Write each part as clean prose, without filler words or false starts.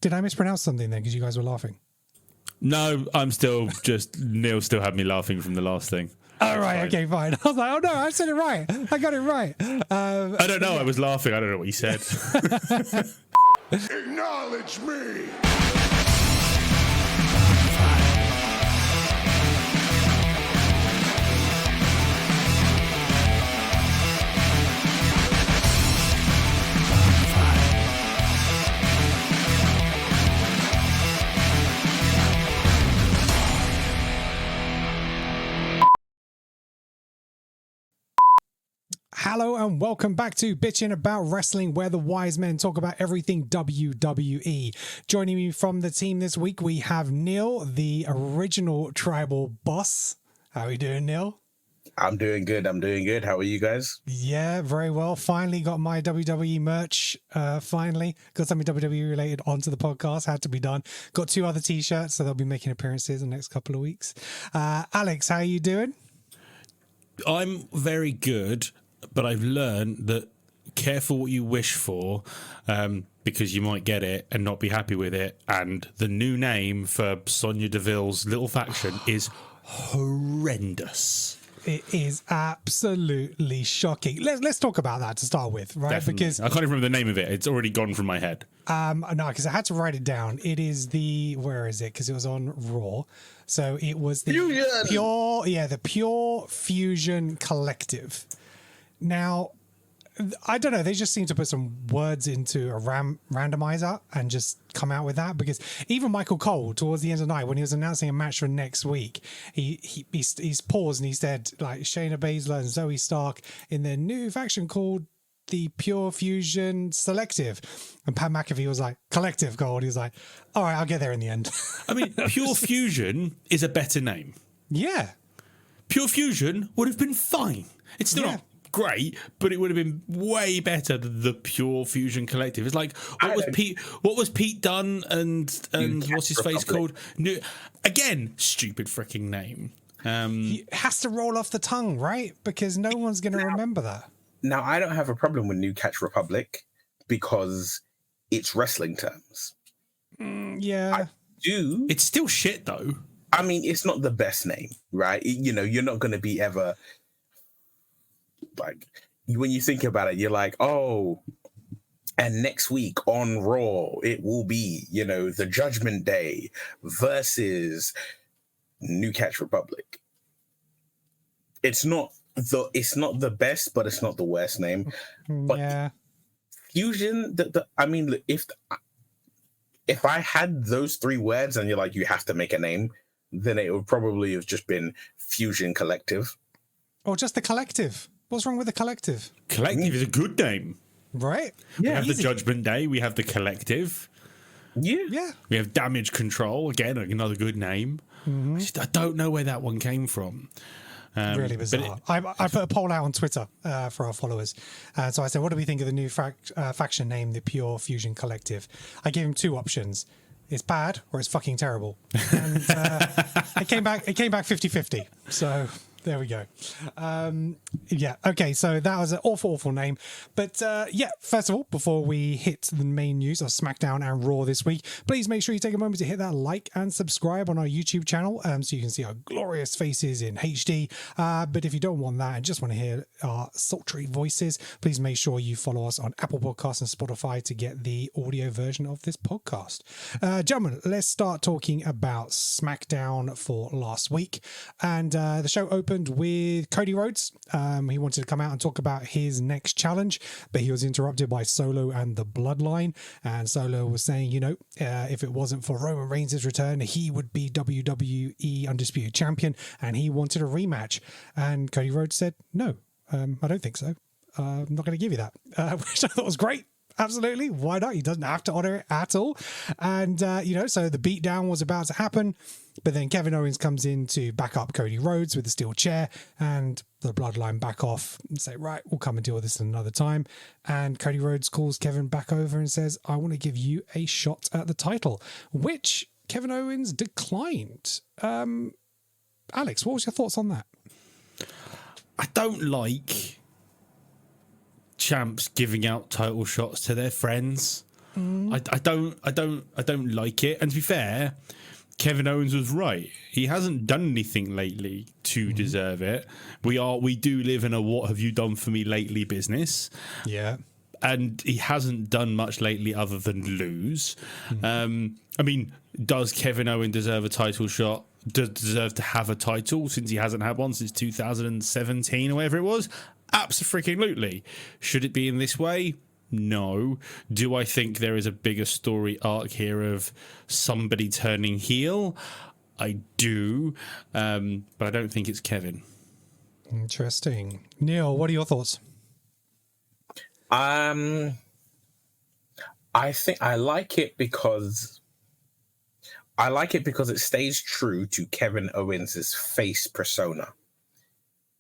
Did I mispronounce something then? Because you guys were laughing. No, Neil still had me laughing from the last thing. All right, okay, fine. I was like, oh no, I said it right. I got it right. I don't know. Yeah. I was laughing. I don't know what you said. Acknowledge me. Hello and welcome back to Bitchin' About Wrestling, where the Wisemen talk about everything WWE. Joining me from the team this week, we have Neil, the original tribal boss. How are you doing, Neil? I'm doing good. How are you guys? Yeah, very well. Finally got my WWE merch. Finally got something WWE related onto the podcast. Had to be done. Got 2 other t-shirts, so they'll be making appearances in the next couple of weeks. Alex, how are you doing? I'm very good. But I've learned that careful what you wish for, because you might get it and not be happy with it. And the new name for Sonya Deville's little faction is horrendous. It is absolutely shocking. Let's talk about that to start with, right? Definitely. Because I can't even remember the name of it. It's already gone from my head. No, because I had to write it down. It is where is it? Because it was on Raw. So it was the Pure Fusion Collective. Now, I don't know. They just seem to put some words into a randomizer and just come out with that, because even Michael Cole, towards the end of the night, when he was announcing a match for next week, he's paused and he said, like, Shayna Baszler and Zoe Stark in their new faction called the Pure Fusion Selective. And Pat McAfee was like, Collective Gold. He was like, all right, I'll get there in the end. I mean, Pure Fusion is a better name. Yeah. Pure Fusion would have been fine. It's still not great, but it would have been way better than the Pure Fusion Collective. It's like, what was Pete Dunne and what's his face called? Again, stupid freaking name. It has to roll off the tongue, right? Because no one's going to remember that. Now, I don't have a problem with New Catch Republic because it's wrestling terms. Yeah. I do. It's still shit, though. I mean, it's not the best name, right? You're not going to be ever... Like, when you think about it, you're like, oh, and next week on Raw, it will be, the Judgment Day versus New Catch Republic. It's not the best, but it's not the worst name. But yeah. Fusion, I mean, if I had those 3 words and you're like, you have to make a name, then it would probably have just been Fusion Collective. Or just the Collective. What's wrong with the Collective? Collective is a good name. Right? Yeah. We have the Judgment Day. We have the Collective. Yeah. We have Damage Control. Again, another good name. Mm-hmm. I don't know where that one came from. Really bizarre. I put a poll out on Twitter for our followers. So I said, what do we think of the new faction name, the Pure Fusion Collective? I gave him 2 options. It's bad or it's fucking terrible. And it came back 50-50. So... there we go. Okay, so that was an awful name. But first of all, before we hit the main news of SmackDown and Raw this week, please make sure you take a moment to hit that like and subscribe on our YouTube channel so you can see our glorious faces in HD. But if you don't want that and just want to hear our sultry voices, please make sure you follow us on Apple Podcasts and Spotify to get the audio version of this podcast. Gentlemen, let's start talking about SmackDown for last week. And the show opened with Cody Rhodes. He wanted to come out and talk about his next challenge, but he was interrupted by Solo and the Bloodline. And Solo was saying, if it wasn't for Roman Reigns' return, he would be WWE Undisputed Champion, and he wanted a rematch. And Cody Rhodes said, no, I don't think so. I'm not going to give you that, which I thought was great. Absolutely. Why not? He doesn't have to honor it at all. And, so the beatdown was about to happen. But then Kevin Owens comes in to back up Cody Rhodes with the steel chair, and the Bloodline back off and say, right, we'll come and deal with this another time. And Cody Rhodes calls Kevin back over and says, I want to give you a shot at the title, which Kevin Owens declined. Alex, what was your thoughts on that? I don't like champs giving out title shots to their friends. I don't like it. And to be fair, Kevin Owens was right. He hasn't done anything lately to deserve it. We do live in a "what have you done for me lately" business. Yeah. And he hasn't done much lately other than lose. I mean, does Kevin Owens deserve a title shot? Does deserve to have a title since he hasn't had one since 2017 or whatever it was? Absolutely. Should it be in this way? No. Do I think there is a bigger story arc here of somebody turning heel? I do. But I don't think it's Kevin. Interesting. Neil, what are your thoughts? I think I like it because it stays true to Kevin Owens' face persona.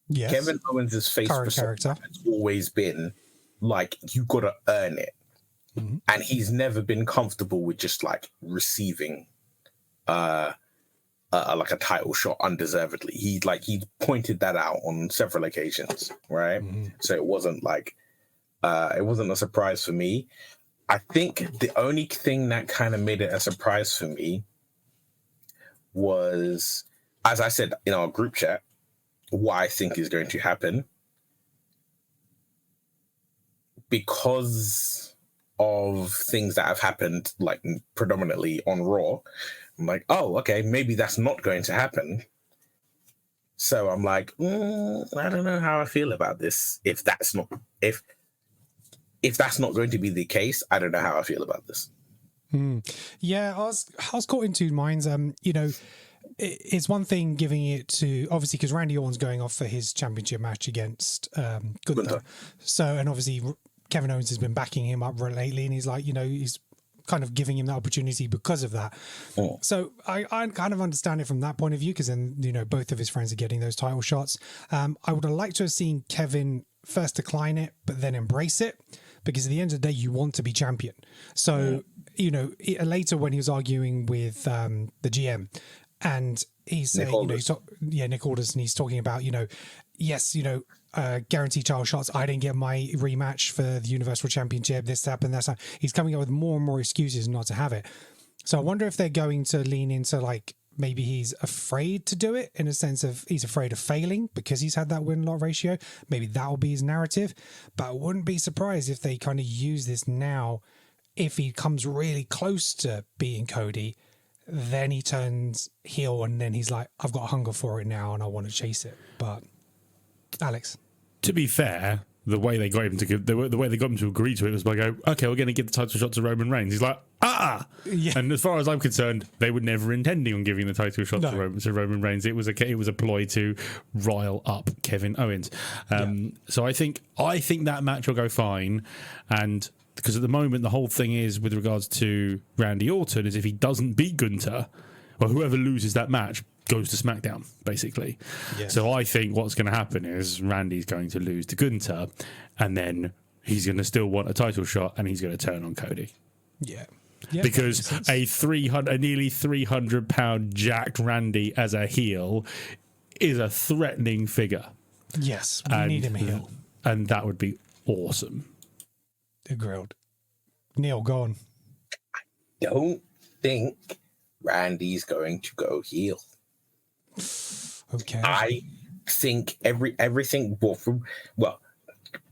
Yes. Kevin Owens' face Current persona character has always been like, you gotta earn it. And he's never been comfortable with just like receiving like a title shot undeservedly. He pointed that out on several occasions, right? So it wasn't like it wasn't a surprise for me. I think the only thing that kind of made it a surprise for me was, as I said in our group chat, what I think is going to happen, because of things that have happened, like predominantly on Raw. I'm like, oh, okay, maybe that's not going to happen. So I'm like, I don't know how I feel about this. If that's not going to be the case, I don't know how I feel about this. Yeah, I was caught in two minds. You know, it's one thing giving it to, obviously, because Randy Orton's going off for his championship match against Gunther. So, and obviously Kevin Owens has been backing him up lately, and he's like, you know, he's kind of giving him that opportunity because of that. So I kind of understand it from that point of view, because then, you know, both of his friends are getting those title shots. I would have liked to have seen Kevin first decline it, but then embrace it, because at the end of the day, you want to be champion. So, you know, later when he was arguing with the GM, and he's saying, you know, Nick Aldis, and he's talking about, you know, yes, you know, guaranteed title shots. I didn't get my rematch for the Universal Championship. This happened, that's happened. He's coming up with more and more excuses not to have it. So I wonder if they're going to lean into, like, maybe he's afraid to do it, in a sense of he's afraid of failing because he's had that win-lot ratio. Maybe that will be his narrative. But I wouldn't be surprised if they kind of use this now. If he comes really close to beating Cody, then he turns heel, and then he's like, I've got hunger for it now and I want to chase it. But Alex, to be fair, the way they got him to agree to it was by going, okay, we're going to give the title shot to Roman Reigns. He's like, yeah. And as far as I'm concerned, they were never intending on giving the title shot to Roman Reigns. It was a ploy to rile up Kevin Owens. So I think that match will go fine, and because at the moment the whole thing is, with regards to Randy Orton, is if he doesn't beat Gunther, or whoever loses that match goes to SmackDown, basically. Yeah. So I think what's going to happen is Randy's going to lose to Gunther, and then he's going to still want a title shot, and he's going to turn on Cody. Yeah. Because a nearly 300-pound jacked Randy as a heel is a threatening figure. Yes, we need him a heel. And that would be awesome. Agreed. Neil, go on. I don't think Randy's going to go heel. Okay. I think everything. Well,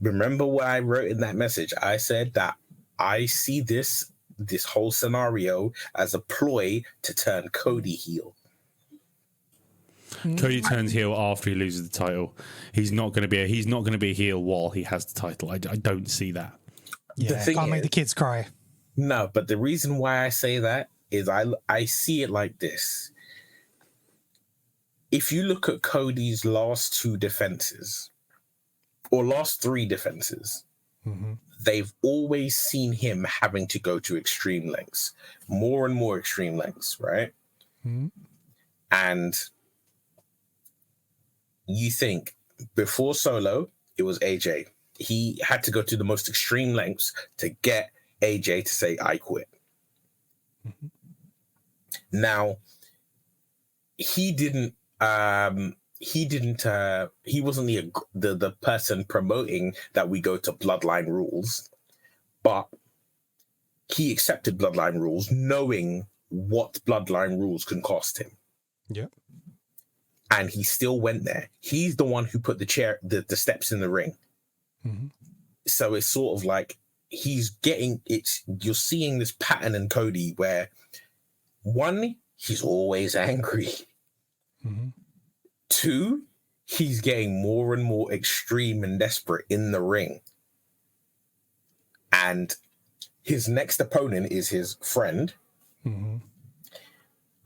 remember what I wrote in that message? I said that I see this whole scenario as a ploy to turn Cody heel. Cody turns heel after he loses the title. He's not going to be a heel while he has the title. I don't see that. Yeah, can't make the kids cry. No, but the reason why I say that is I see it like this. If you look at Cody's last two defenses, or last three defenses, they've always seen him having to go to extreme lengths, more and more extreme lengths, right? And you think before Solo, it was AJ. He had to go to the most extreme lengths to get AJ to say, I quit. Now, he wasn't the person promoting that we go to Bloodline rules, but he accepted Bloodline rules, knowing what Bloodline rules can cost him. Yep. And he still went there. He's the one who put the steps in the ring. Mm-hmm. So it's sort of like you're seeing this pattern in Cody where, one, he's always angry. Mm-hmm. Two, he's getting more and more extreme and desperate in the ring. And his next opponent is his friend. Mm-hmm.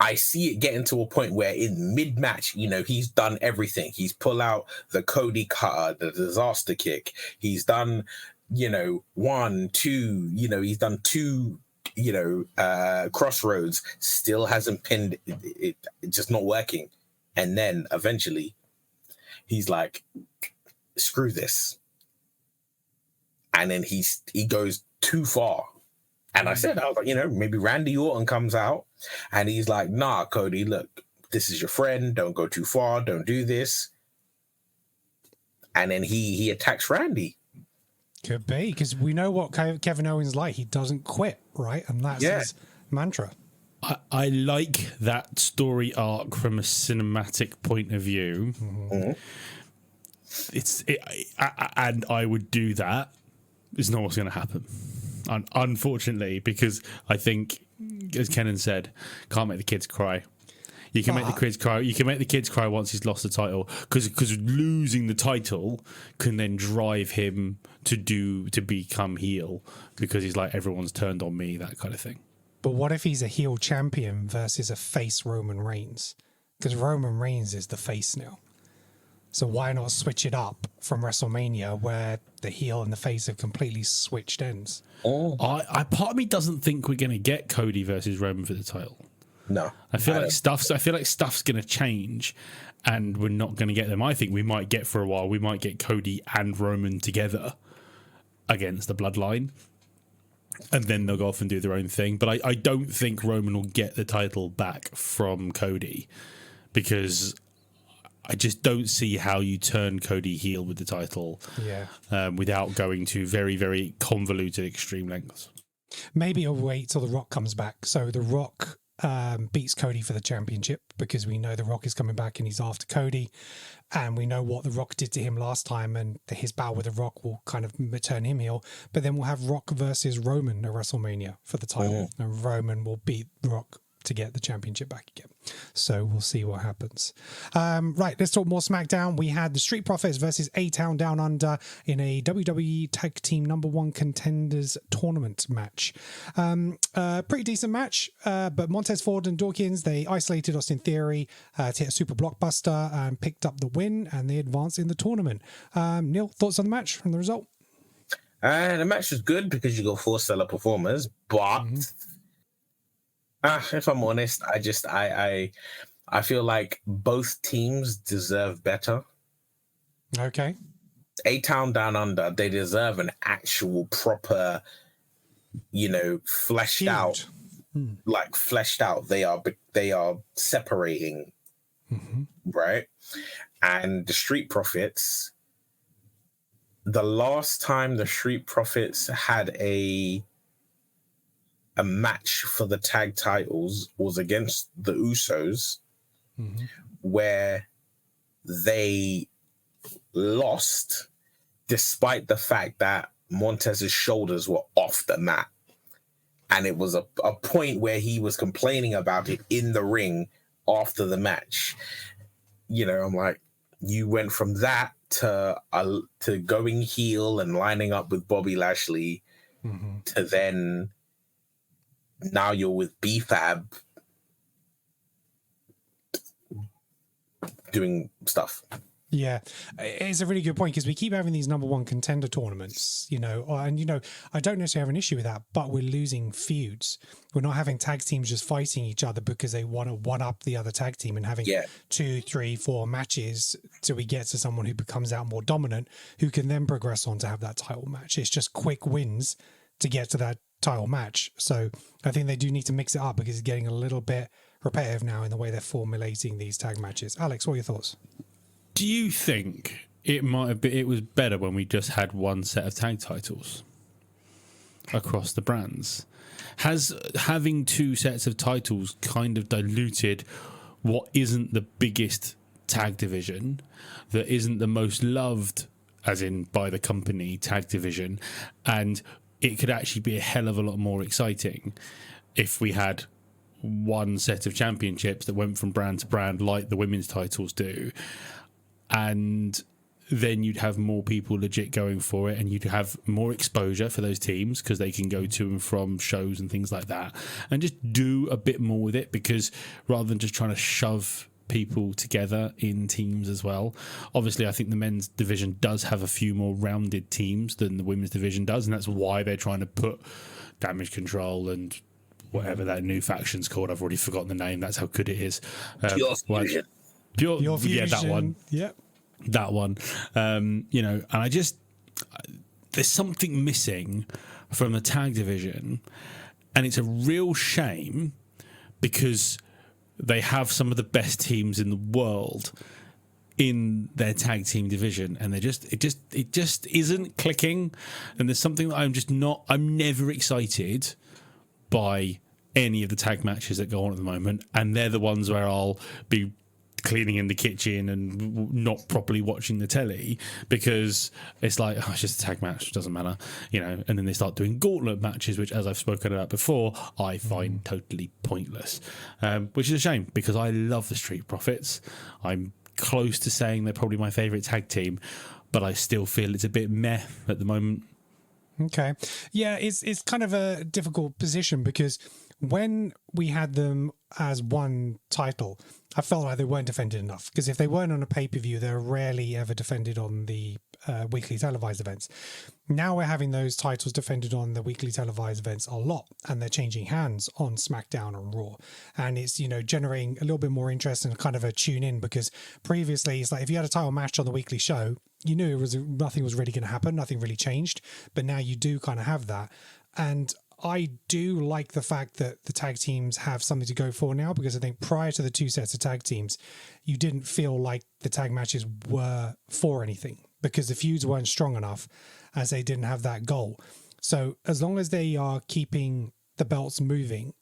I see it getting to a point where in mid-match, he's done everything. He's pulled out the Cody cutter, the disaster kick. He's done, 1, 2, he's done 2, crossroads. Still hasn't pinned it, just not working. And then eventually he's like, screw this. And then he goes too far. And I was like, maybe Randy Orton comes out and he's like, nah, Cody, look, this is your friend. Don't go too far. Don't do this. And then he attacks Randy. Could be, because we know what Kevin Owens like. He doesn't quit, right? And that's his mantra. I like that story arc from a cinematic point of view. Mm-hmm. And I would do that. It's not what's going to happen. Unfortunately, because I think, as Kenan said, can't make the kids cry. You can make the kids cry. You can make the kids cry once he's lost the title, because losing the title can then drive him to become heel, because he's like, everyone's turned on me, that kind of thing. But what if he's a heel champion versus a face Roman Reigns? Because Roman Reigns is the face now. So why not switch it up from WrestleMania, where the heel and the face have completely switched ends? Oh, I part of me doesn't think we're going to get Cody versus Roman for the title. No, I feel like stuff's going to change, and we're not going to get them. I think we might get, for a while, we might get Cody and Roman together against the Bloodline, and then they'll go off and do their own thing. But I don't think Roman will get the title back from Cody, because I just don't see how you turn Cody heel with the title without going to very, very convoluted extreme lengths. Maybe I'll wait till The Rock comes back. So The Rock beats Cody for the championship, because we know The Rock is coming back and he's after Cody. And we know what The Rock did to him last time, and his battle with The Rock will kind of turn him heel. But then we'll have Rock versus Roman at WrestleMania for the title. And Roman will beat Rock to get the championship back again. So we'll see what happens. Right, let's talk more SmackDown. We had the Street Profits versus A-Town Down Under in a WWE Tag Team #1 Contenders Tournament match. Pretty decent match, but Montez Ford and Dawkins, they isolated Austin Theory to hit a super blockbuster and picked up the win, and they advanced in the tournament. Neil, thoughts on the match from the result? The match was good because you got 4 stellar performers, but if I'm honest, I feel like both teams deserve better. Okay. A-Town Down Under, they deserve an actual proper, fleshed out. Like fleshed out. They are separating, right? And the Street Profits, the last time the Street Profits had a match for the tag titles was against the Usos, where they lost despite the fact that Montez's shoulders were off the mat. And it was a point where he was complaining about it in the ring after the match. I'm like, you went from that to going heel and lining up with Bobby Lashley to then now you're with B-Fab doing stuff. Yeah, it's a really good point, because we keep having these #1 contender tournaments, and I don't necessarily have an issue with that, but we're losing feuds. We're not having tag teams just fighting each other because they want to one up the other tag team and having 2, 3, 4 matches till we get to someone who becomes out more dominant, who can then progress on to have that title match. It's just quick wins to get to that title match. So I think they do need to mix it up, because it's getting a little bit repetitive now in the way they're formulating these tag matches. Alex, what are your thoughts? Do you think it was better when we just had one set of tag titles? across the brands? Has having two sets of titles kind of diluted what isn't the biggest tag division, that isn't the most loved, as in by the company, tag division, and it could actually be a hell of a lot more exciting if we had one set of championships that went from brand to brand like the women's titles do, and then you'd have more people legit going for it, and you'd have more exposure for those teams because they can go to and from shows and things like that, and just do a bit more with it, because rather than just trying to shove people together in teams as well. Obviously, I think the men's division does have a few more rounded teams than the women's division does, and that's why they're trying to put Damage Control and whatever that new faction's called. I've already forgotten the name. That's how good it is. Pure Fusion. Pure Fusion. Yeah, that one. Yep. That one. You know, and I just... There's something missing from the tag division, and it's a real shame because they have some of the best teams in the world in their tag team division, and it just isn't clicking. And there's something that I'm never excited by any of the tag matches that go on at the moment, and they're the ones where I'll be cleaning in the kitchen and not properly watching the telly because it's like, oh, it's just a tag match, doesn't matter, you know. And then they start doing gauntlet matches, which, as I've spoken about before, I find totally pointless, which is a shame because I love the Street Profits. I'm close to saying they're probably my favourite tag team, but I still feel it's a bit meh at the moment. Okay. Yeah, it's kind of a difficult position because when we had them as one title, I felt like they weren't defended enough, because if they weren't on a pay-per-view, they're rarely ever defended on the weekly televised events. Now we're having those titles defended on the weekly televised events a lot, and they're changing hands on SmackDown and Raw, and it's, you know, generating a little bit more interest and kind of a tune in, because previously it's like if you had a title match on the weekly show, you knew nothing was really going to happen, nothing really changed, but now you do kind of have that. And I do like the fact that the tag teams have something to go for now, because I think prior to the two sets of tag teams, you didn't feel like the tag matches were for anything because the feuds weren't strong enough, as they didn't have that goal. So as long as they are keeping the belts moving,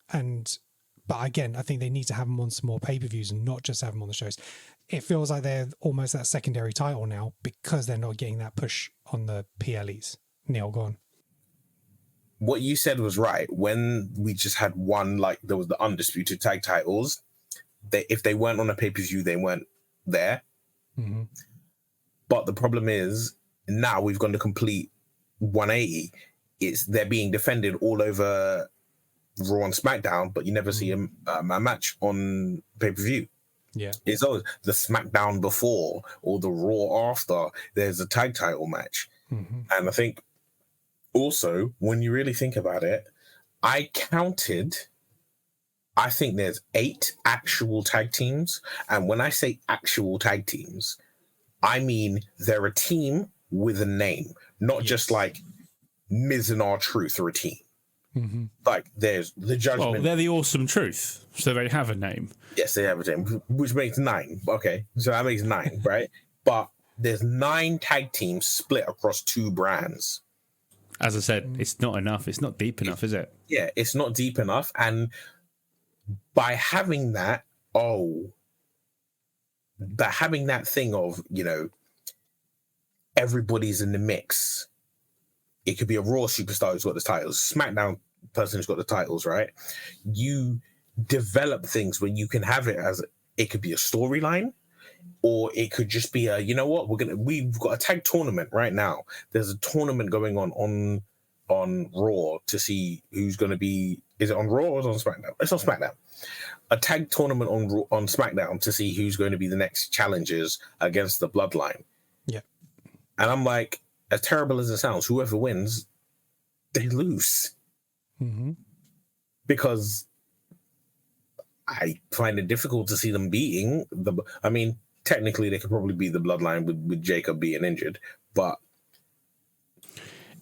but again, I think they need to have them on some more pay-per-views and not just have them on the shows. It feels like they're almost that secondary title now because they're not getting that push on the PLEs. Neil, go on. What you said was right. When we just had one, like there was the undisputed tag titles, if they weren't on a pay-per-view, they weren't there. Mm-hmm. But the problem is now we've gone to complete 180. They're being defended all over Raw and SmackDown, but you never see a match on pay-per-view. Yeah, it's always the SmackDown before or the Raw after there's a tag title match. Mm-hmm. And I think also, when you really think about it, I think there's 8 actual tag teams. And when I say actual tag teams, I mean they're a team with a name, not just like Miz and R-Truth are a team. Mm-hmm. Like there's the Judgment. Well, they're the Awesome Truth, so they have a name. Yes, they have a name, which makes 9. Okay, so that makes 9, right? But there's 9 tag teams split across 2 brands. As I said, it's not enough. It's not deep enough, is it? Yeah, it's not deep enough. And by having that, having that thing of, you know, everybody's in the mix. It could be a Raw superstar who's got the titles, SmackDown person who's got the titles, right? You develop things when you can have it as, it could be a storyline, or it could just be a, you know what, we've got a tag tournament right now. There's a tournament going on Raw to see who's going to be, is it on Raw or is it on SmackDown? It's on SmackDown. A tag tournament on SmackDown to see who's going to be the next challengers against the Bloodline. Yeah. And I'm like, as terrible as it sounds, whoever wins, they lose. Mm-hmm. Because I find it difficult to see them beating I mean, technically they could probably beat the Bloodline with Jacob being injured, but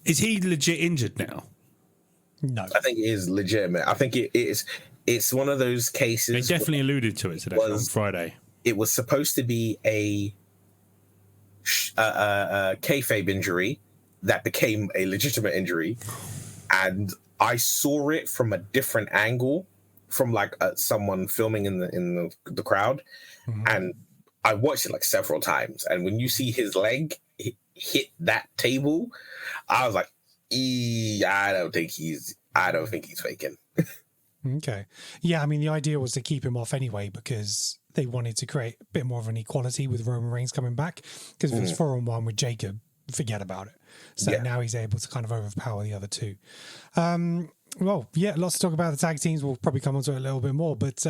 is he legit injured now? No, I think it is legitimate. I think it's one of those cases. They definitely alluded to it today on Friday. It was supposed to be a kayfabe injury that became a legitimate injury, and I saw it from a different angle, from like someone filming in the crowd, and I watched it like several times. And when you see his leg hit that table, I was like, I don't think he's faking. Okay. Yeah, I mean, the idea was to keep him off anyway because they wanted to create a bit more of an equality with Roman Reigns coming back. Because if it was 4-on-1 with Jacob, forget about it. So now he's able to kind of overpower the other two. Well, yeah, lots to talk about the tag teams. We'll probably come on to it a little bit more. But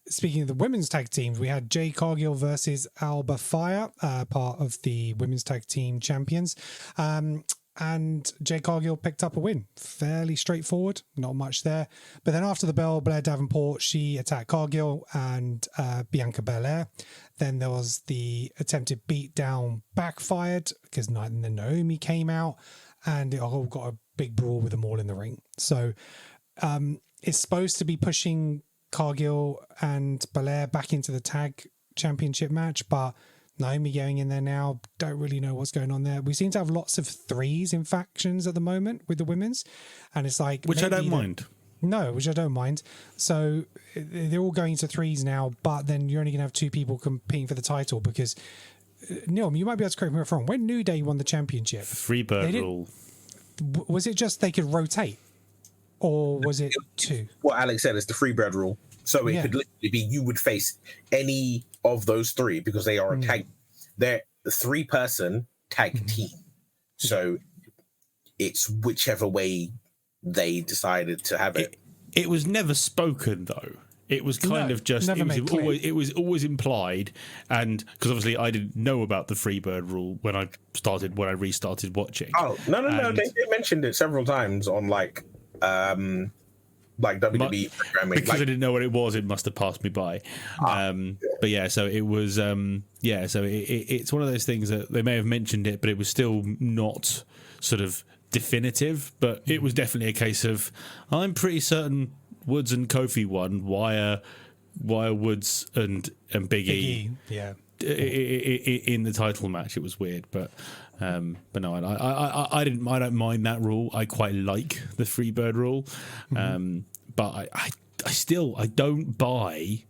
speaking of the women's tag teams, we had Jade Cargill versus Alba Fire, part of the women's tag team champions. And Jade Cargill picked up a win. Fairly straightforward, not much there. But then after the bell, Blair Davenport, she attacked Cargill and Bianca Belair. Then there was the attempted beatdown backfired because then Naomi came out and it all got a big brawl with them all in the ring. So it's supposed to be pushing Cargill and Belair back into the tag championship match, but Naomi going in there now, don't really know what's going on there. We seem to have lots of threes in factions at the moment with the women's, and it's like... Which I don't mind. No, which I don't mind. So they're all going to threes now, but then you're only going to have two people competing for the title because... Neil, you might be able to correct me if I'm wrong. When New Day won the championship... Freebird rule. Was it just they could rotate? Or was it two? What Alex said is the Freebird rule. So it could literally be you would face any of those three because they are a tag. They're a 3-person tag team. So it's whichever way they decided to have it. It was never spoken though. It was kind of just it was always implied, and because obviously I didn't know about the Freebird rule when I restarted watching. Oh no! They mentioned it several times on like WWE programming. Because I didn't know what it was, it must have passed me by. But yeah, so it was so it's one of those things that they may have mentioned it, but it was still not sort of definitive. But it was definitely a case of I'm pretty certain Woods and Kofi won. Why are Woods and Big E in the title match? It was weird, but no, I don't mind that rule. I quite like the Freebird rule, but I don't buy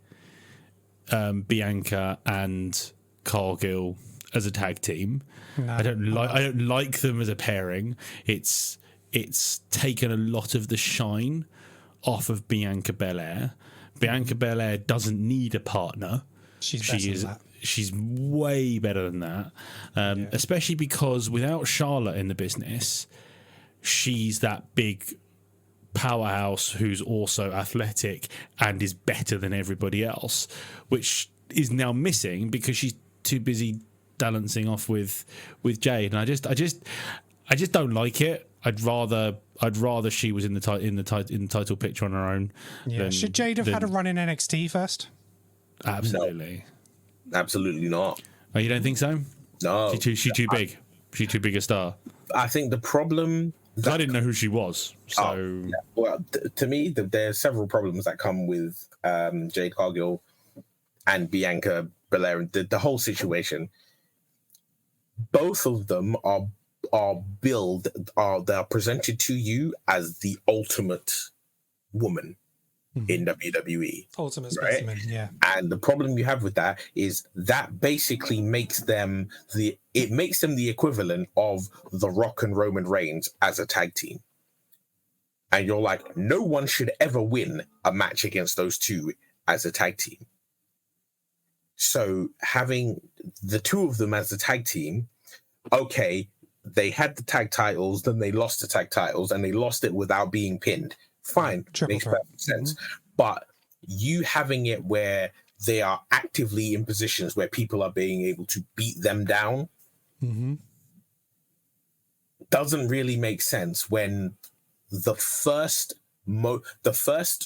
Bianca and Cargill as a tag team. No, I don't like them as a pairing. It's taken a lot of the shine off of Bianca Belair. Bianca Belair doesn't need a partner. She's way better than that, especially because without Charlotte in the business, she's that big powerhouse who's also athletic and is better than everybody else, which is now missing because she's too busy balancing off with Jade, and I just don't like it. I'd rather she was in the title picture on her own. Yeah. Should Jade have had a run in NXT first? Absolutely. No, absolutely not. Oh, you don't think so? No. She's too big. She's too big a star. I think the problem... I didn't know who she was. So well, to me, there are several problems that come with Jade Cargill and Bianca Belair. The whole situation. Both of them are presented to you as the ultimate woman in WWE. Ultimate specimen, yeah. And the problem you have with that is that basically makes them the equivalent of The Rock and Roman Reigns as a tag team. And you're like, no one should ever win a match against those two as a tag team. So having the two of them as a tag team, okay, they had the tag titles, then they lost the tag titles, and they lost it without being pinned. Fine, makes perfect sense. But you having it where they are actively in positions where people are being able to beat them down doesn't really make sense when the first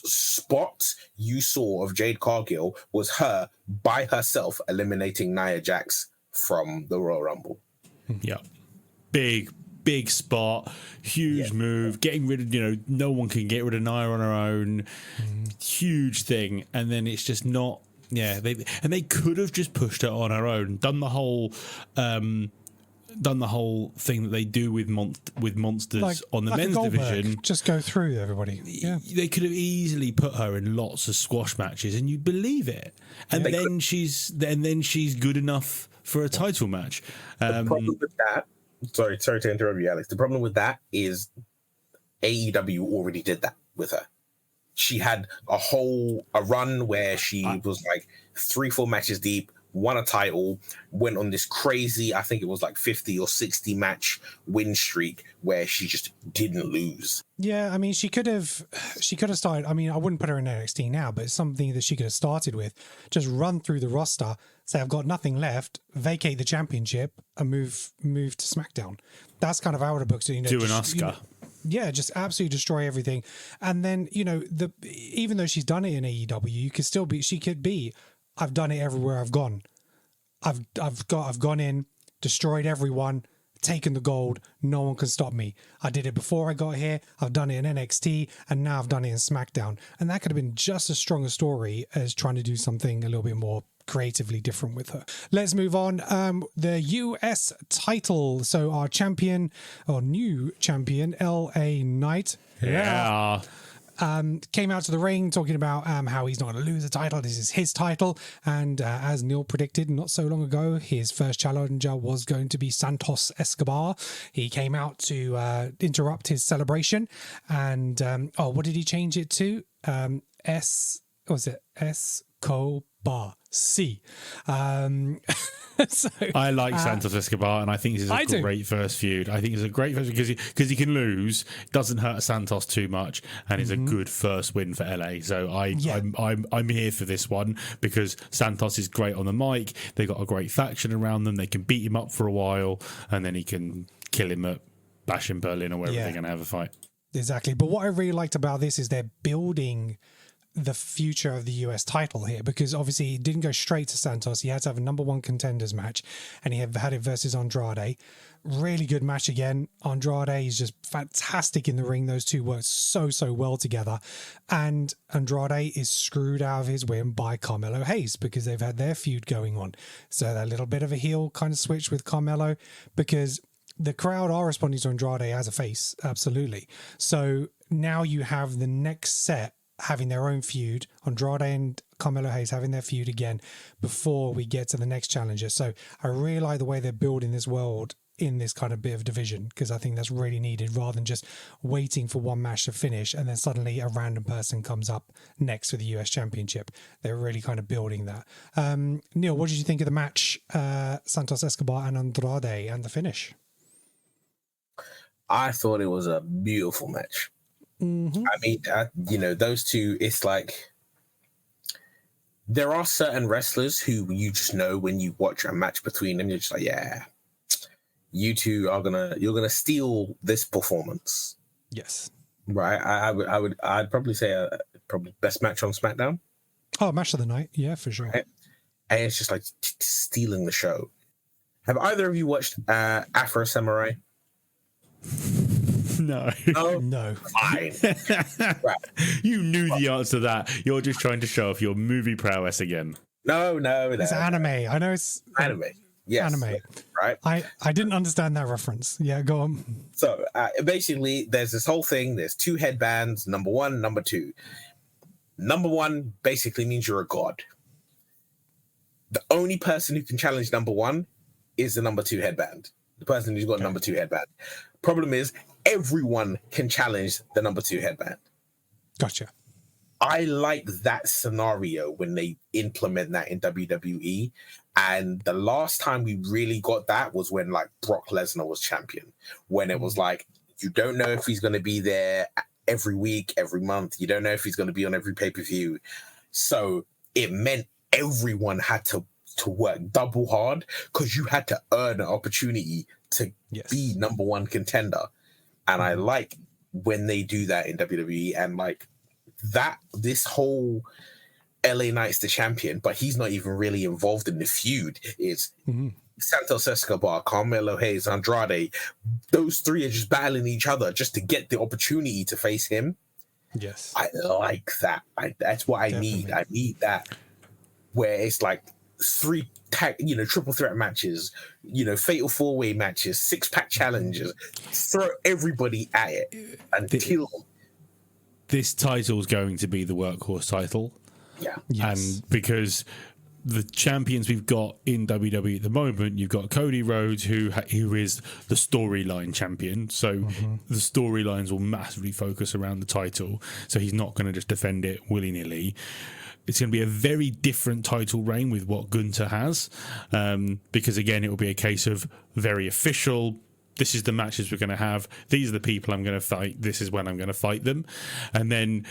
spot you saw of Jade Cargill was her by herself eliminating Nia Jax from the Royal Rumble. Yeah. Big spot, huge move, getting rid of, no one can get rid of Nia on her own. Huge thing. And then it's just not, they could have just pushed her on her own, done the whole done the whole thing that they do with monsters on the men's division. Just go through everybody. Yeah. They could have easily put her in lots of squash matches, and you'd believe it. And then she's good enough for a title match. The problem with that. Sorry to interrupt you, Alex. The problem with that is AEW already did that with her. She had a run where she was like 3-4 matches deep, won a title, went on this crazy, I think it was like 50 or 60 match win streak where she just didn't lose. Yeah, I mean, she could have started. I mean, I wouldn't put her in NXT now, but it's something that she could have started with. Just run through the roster, say I've got nothing left, vacate the championship, and move to SmackDown. That's kind of how I would have booked it. Do an Asuka. Yeah, just absolutely destroy everything. And then, even though she's done it in AEW, she could be, I've done it everywhere I've gone. I've gone in, destroyed everyone, taken the gold. No one can stop me. I did it before I got here. I've done it in NXT, and now I've done it in SmackDown. And that could have been just as strong a story as trying to do something a little bit more creatively different with her. Let's move on. The US title. So our champion, or new champion, LA Knight. Yeah. Came out to the ring talking about how he's not going to lose the title. This is his title. And as Neil predicted not so long ago, his first challenger was going to be Santos Escobar. He came out to interrupt his celebration. And, what did he change it to? Escobar. C. So, I like Santos Escobar, and I think this is a great first feud. I think it's a great first because he can lose, doesn't hurt Santos too much, and is a good first win for LA. So I'm here for this one because Santos is great on the mic. They got a great faction around them. They can beat him up for a while, and then he can kill him at Bash in Berlin or wherever they're going to have a fight. Exactly. But what I really liked about this is they're building the future of the US title here, because obviously he didn't go straight to Santos. He had to have a number one contenders match, and he had it versus Andrade. Really good match again. Andrade is just fantastic in the ring. Those two work so well together. And Andrade is screwed out of his win by Carmelo Hayes because they've had their feud going on. So that little bit of a heel kind of switch with Carmelo, because the crowd are responding to Andrade as a face. Absolutely. So now you have the next set having their own feud, Andrade and Carmelo Hayes having their feud again before we get to the next challenger. So I really like the way they're building this world in this kind of bit of division, because I think that's really needed, rather than just waiting for one match to finish and then suddenly a random person comes up next for the US Championship. They're really kind of building that. Neil, what did you think of the match, Santos Escobar and Andrade, and the finish? I thought it was a beautiful match. Mm-hmm. I mean, those two, it's like there are certain wrestlers who you just know when you watch a match between them, you're just like, yeah, you two you're gonna steal this performance. Yes. Right. I'd probably say probably best match on SmackDown. Oh, match of the night. Yeah, for sure. Right? And it's just like stealing the show. Have either of you watched Afro Samurai? No. No. Fine. Right. You knew the answer to that. You're just trying to show off your movie prowess again. No. It's anime. I know it's anime. Yes. Anime. Right. I didn't understand that reference. Yeah, go on. So basically, there's this whole thing. There's two headbands, number one, number two. Number one basically means you're a god. The only person who can challenge number one is the number two headband. The person who's got number two headband. Problem is, everyone can challenge the number two headband. Gotcha. I like that scenario when they implement that in WWE. And the last time we really got that was when like Brock Lesnar was champion. When it was like, you don't know if he's going to be there every week, every month. You don't know if he's going to be on every pay-per-view. So it meant everyone had to work double hard, because you had to earn an opportunity to be number one contender. And I like when they do that in WWE, and like that, this whole LA Knight's the champion, but he's not even really involved in the feud. It's Santos Escobar, Carmelo Hayes, Andrade. Those three are just battling each other just to get the opportunity to face him. Yes. I like that. That's what I need. I need that, where it's like triple threat matches, fatal 4-way matches, 6-pack challenges. Throw everybody at it until this title is going to be the workhorse title. Yeah. Yes. And because the champions we've got in WWE at the moment, you've got Cody Rhodes, who is the storyline champion. So the storylines will massively focus around the title. So he's not going to just defend it willy-nilly. It's going to be a very different title reign with what Gunther has. Because, again, it will be a case of very official. This is the matches we're going to have. These are the people I'm going to fight. This is when I'm going to fight them. And then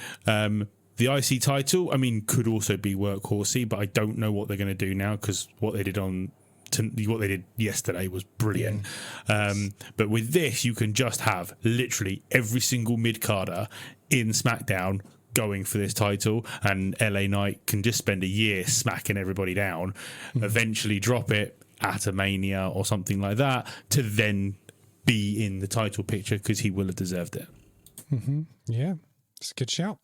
the IC title, I mean, could also be workhorsey, but I don't know what they're going to do now because what they did yesterday was brilliant. But with this, you can just have literally every single mid-carder in SmackDown going for this title, and LA Knight can just spend a year smacking everybody down, eventually drop it at a Mania or something like that to then be in the title picture because he will have deserved it. Yeah. It's a good shout.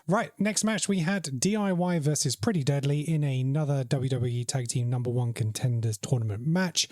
Right, next match we had DIY versus Pretty Deadly in another WWE Tag Team #1 Contenders Tournament match.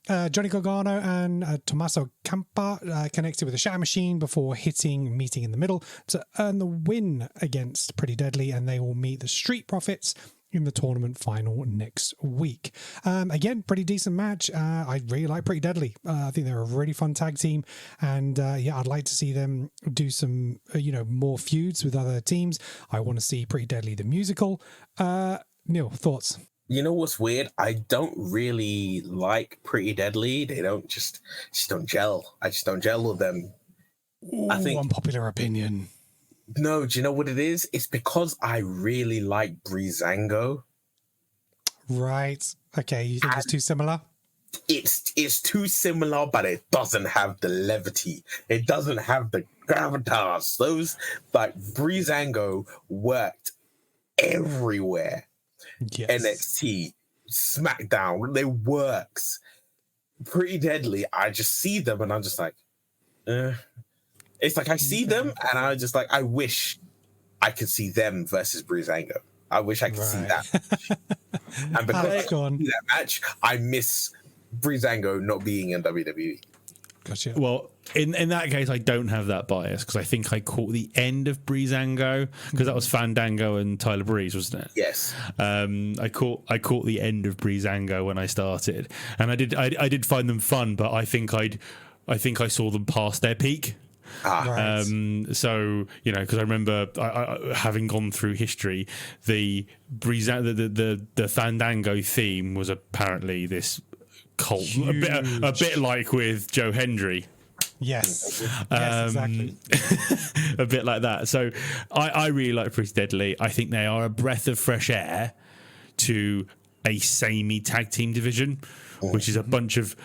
Johnny Gargano and Tommaso Ciampa connected with a Shatter Machine before meeting in the middle to earn the win against Pretty Deadly, and they will meet the Street Profits in the tournament final next week. Again, pretty decent match. I really like Pretty Deadly. I think they're a really fun tag team, and I'd like to see them do some more feuds with other teams. I want to see Pretty Deadly the musical. Neil, thoughts? You know what's weird? I don't really like Pretty Deadly. They just don't gel. I just don't gel with them. Ooh, I think unpopular opinion. No, do you know what it is? It's because I really like Breezango. Right. Okay, you think it's too similar? It's too similar, but it doesn't have the levity. It doesn't have the gravitas. Those, Breezango worked everywhere. Yes. NXT, SmackDown, they works. Pretty Deadly, I just see them and I'm just like, It's like I see them and I just I wish I could see them versus Breezango. I wish I could see that. And because I see that match, I miss Breezango not being in WWE. Gotcha. Well, in that case, I don't have that bias because I think I caught the end of Breezango because that was Fandango and Tyler Breeze, wasn't it? Yes. I caught the end of Breezango when I started, and I did find them fun, but I think I saw them past their peak. Right. So because I remember I having gone through history, the Fandango theme was apparently this cult, a bit like with Joe Hendry. Yes. Yes, exactly. A bit like that. So I really like Pretty Deadly. I think they are a breath of fresh air to a samey tag team division, which is a bunch of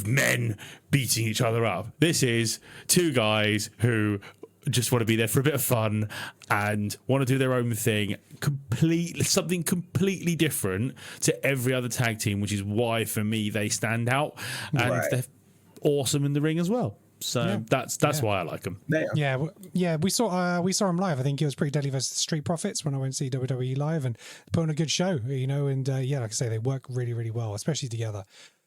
men beating each other up. This is two guys who just want to be there for a bit of fun and want to do their own thing, something completely different to every other tag team, which is why for me they stand out, and they're awesome in the ring as well. So that's why I like them. Yeah. We saw him live. I think it was Pretty Deadly versus Street Profits when I went to see WWE live and put on a good show. And like I say, they work really, really well, especially together.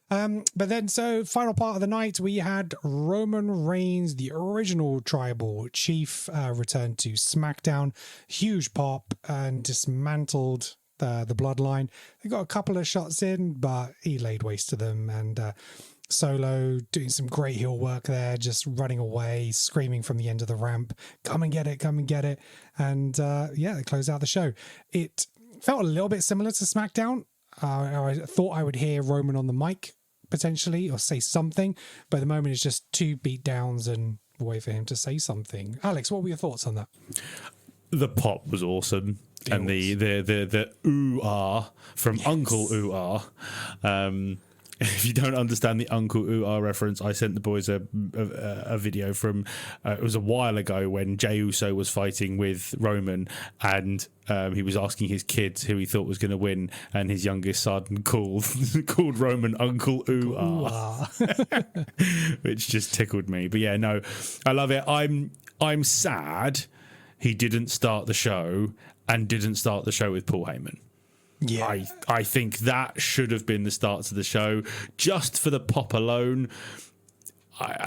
But then, so final part of the night, we had Roman Reigns, the original tribal chief, return to SmackDown. Huge pop and dismantled the Bloodline. They got a couple of shots in, but he laid waste to them. And Solo doing some great heel work there, just running away, screaming from the end of the ramp, come and get it, come and get it. And they closed out the show. It felt a little bit similar to SmackDown. I thought I would hear Roman on the mic potentially or say something, but at the moment it's just two beat downs and wait for him to say something. Alex, what were your thoughts on that? The pop was awesome. And the ooh-ah from Uncle Ooh-ah. If you don't understand the Uncle Ooh-ah reference, I sent the boys a video from it was a while ago when Jey Uso was fighting with Roman, and he was asking his kids who he thought was going to win, and his youngest son called Roman Uncle Ooh-ah, which just tickled me. But yeah, no, I love it. I'm sad he didn't start the show and didn't start the show with Paul Heyman. Yeah. I think that should have been the start to the show. Just for the pop alone,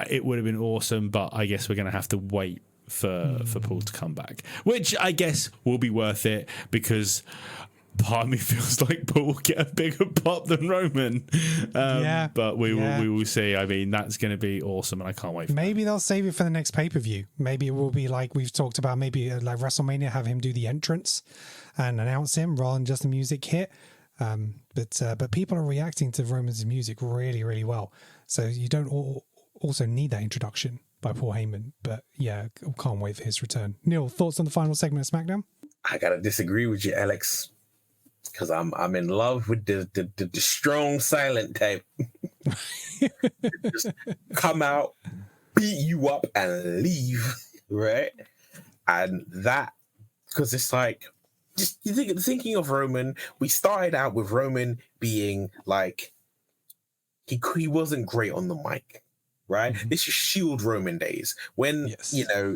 it would have been awesome, but I guess we're going to have to wait for Paul to come back, which I guess will be worth it, because part of me feels like Paul will get a bigger pop than Roman. But we will see. I mean, that's going to be awesome, and I can't wait for Maybe they'll save it for the next pay-per-view. Maybe it will be like we've talked about, maybe like WrestleMania, have him do the entrance and announce him rather than just the music hit. But people are reacting to Roman's music really, really well. So you don't also need that introduction by Paul Heyman. But yeah, can't wait for his return. Neil, thoughts on the final segment of SmackDown? I gotta disagree with you, Alex, because I'm in love with the strong silent type. Just come out, beat you up, and leave, right? And that, because it's like, just thinking of Roman, we started out with Roman being like, he wasn't great on the mic, right? Mm-hmm. This is Shield Roman days when,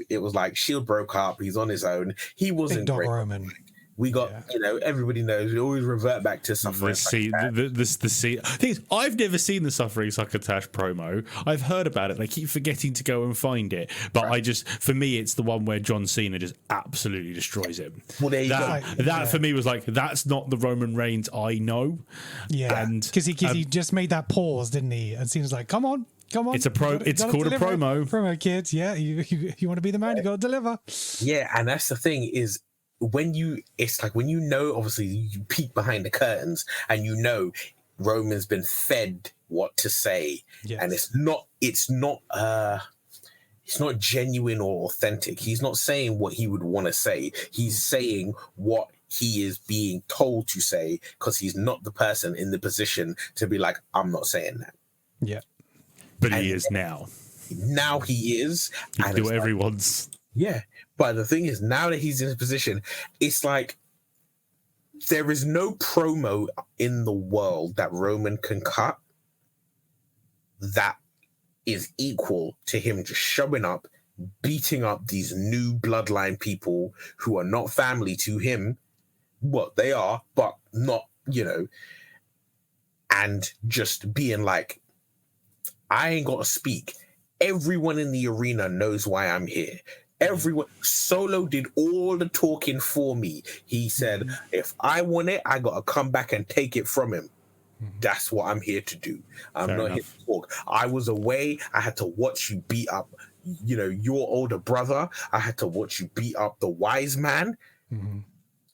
it was like Shield broke up, he's on his own. He wasn't Big Dog great. Roman. We got, everybody knows, we always revert back to Suffering The thing is, I've never seen the Suffering Succotash promo. I've heard about it. I keep forgetting to go and find it. But for me, it's the one where John Cena just absolutely destroys him. Well, there you go. That for me was like, that's not the Roman Reigns I know. Yeah. Because he just made that pause, didn't he? And Cena's like, come on. It's called a promo. Promo, kids. Yeah. You want to be the man, you got to deliver. Yeah. And that's the thing is, it's like when obviously you peek behind the curtains and Roman's been fed what to say, and it's not genuine or authentic. He's not saying what he would want to say. He's saying what he is being told to say, because he's not the person in the position to be like, I'm not saying that. Yeah, but he is now. Now he is. He can do what everyone's. Yeah. But the thing is, now that he's in a position, it's like there is no promo in the world that Roman can cut that is equal to him just showing up, beating up these new bloodline people who are not family to him. Well, they are, but not, and just being like, I ain't got to speak. Everyone in the arena knows why I'm here. Everyone, Solo did all the talking for me. He said, if I want it, I got to come back and take it from him. That's what I'm here to do. I'm not here to talk. I was away. I had to watch you beat up, your older brother. I had to watch you beat up the Wiseman.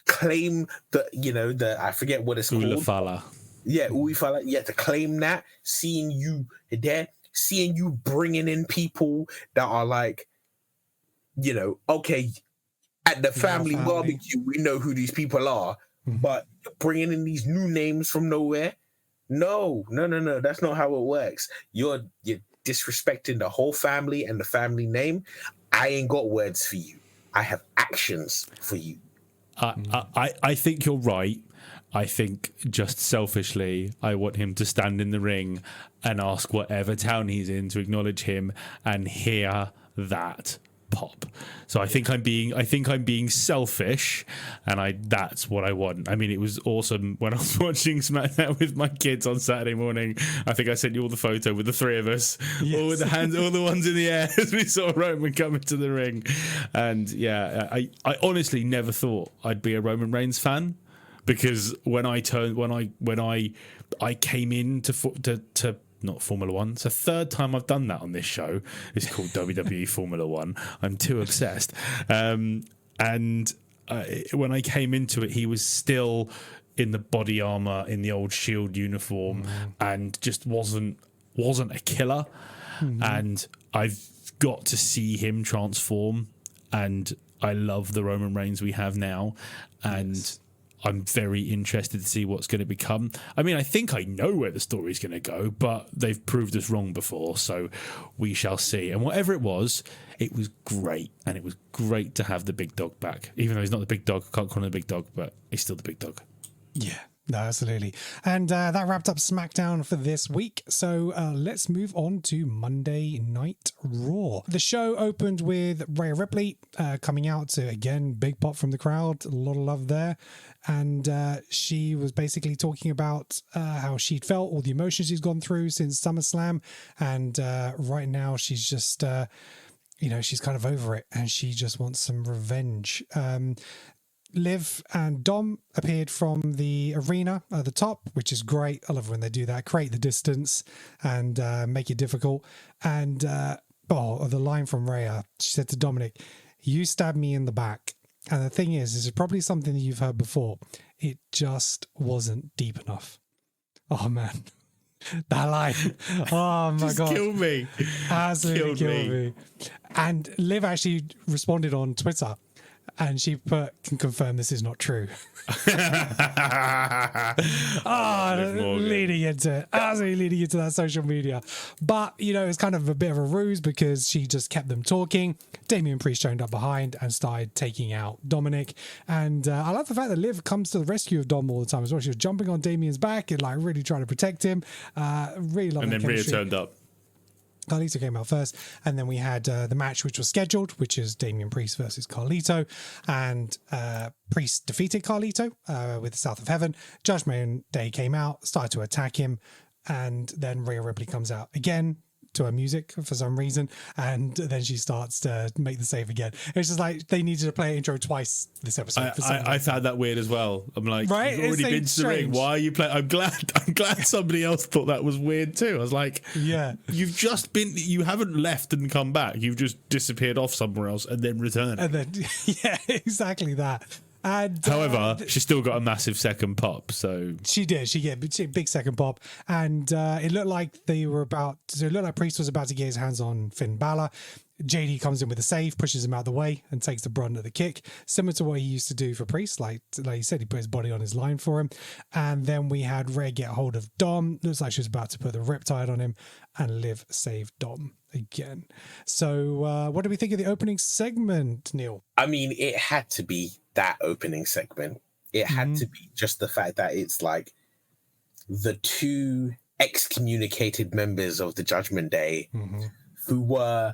Claim I forget what it's called. Ulafala. Yeah, Ulafala. Yeah, to claim that. Seeing you there, seeing you bringing in people that are like, okay, at the family barbecue, we know who these people are, but bringing in these new names from nowhere, no, that's not how it works. You're disrespecting the whole family and the family name. I ain't got words for you. I have actions for you. I think you're right. I think just selfishly, I want him to stand in the ring and ask whatever town he's in to acknowledge him and hear that pop. So I think I'm being selfish, and that's what I want. I mean, it was awesome when I was watching SmackDown with my kids on Saturday morning. I think I sent you all the photo with the three of us, all with the hands, all the ones in the air as we saw Roman come into the ring. And I honestly never thought I'd be a Roman Reigns fan, because when I came in to not Formula One. It's the third time I've done that on this show. It's called WWE Formula One. I'm too obsessed. And when I came into it, he was still in the body armor, in the old Shield uniform, and just wasn't a killer. And I've got to see him transform, and I love the Roman Reigns we have now. And I'm very interested to see what's going to become. I mean, I think I know where the story's going to go, but they've proved us wrong before, so we shall see. And whatever it was great. And it was great to have the big dog back. Even though he's not the big dog, I can't call him the big dog, but he's still the big dog. Yeah. No, absolutely. And that wrapped up SmackDown for this week. So let's move on to Monday Night Raw. The show opened with Rhea Ripley coming out to, again, big pop from the crowd. A lot of love there. And she was basically talking about how she'd felt, all the emotions she's gone through since SummerSlam. And right now she's just, she's kind of over it and she just wants some revenge. Liv and Dom appeared from the arena at the top, which is great. I love when they do that. Create the distance and make it difficult. And the line from Rhea, she said to Dominic, "You stabbed me in the back." And the thing is, this is probably something that you've heard before. It just wasn't deep enough. Oh, man. That line. Oh, my God. Kill me. Absolutely killed me. And Liv actually responded on Twitter. And she can confirm this is not true. Leading into it. Absolutely leading into that social media. But, it's kind of a bit of a ruse because she just kept them talking. Damian Priest joined up behind and started taking out Dominic. And I love the fact that Liv comes to the rescue of Dom all the time as well. She was jumping on Damian's back and really trying to protect him. Really love that. And then Rhea turned up. Carlito came out first, and then we had the match which was scheduled, which is Damian Priest versus Carlito, and Priest defeated Carlito with the South of Heaven. Judgment Day came out, started to attack him, and then Rhea Ripley comes out again to her music for some reason, and then she starts to make the save again. It's just like they needed to play intro twice this episode. I found that weird as well. I'm like, right? You've already been to the ring. Why are you playing? I'm glad somebody else thought that was weird too. I was like, yeah, you haven't left and come back. You've just disappeared off somewhere else and then returned. And then, yeah, exactly that. And, however, she still got a massive second pop. So she did. She big second pop, and it looked like Priest was about to get his hands on Finn Balor. JD comes in with a save, pushes him out of the way, and takes the brunt of the kick, similar to what he used to do for Priest. Like you said, he put his body on his line for him. And then we had Rhea get hold of Dom. Looks like she was about to put the Riptide on him, and Liv saved Dom again. So what do we think of the opening segment, Neil? I mean, it had to be that opening segment. It had to be just the fact that it's like the two excommunicated members of the Judgment Day who were,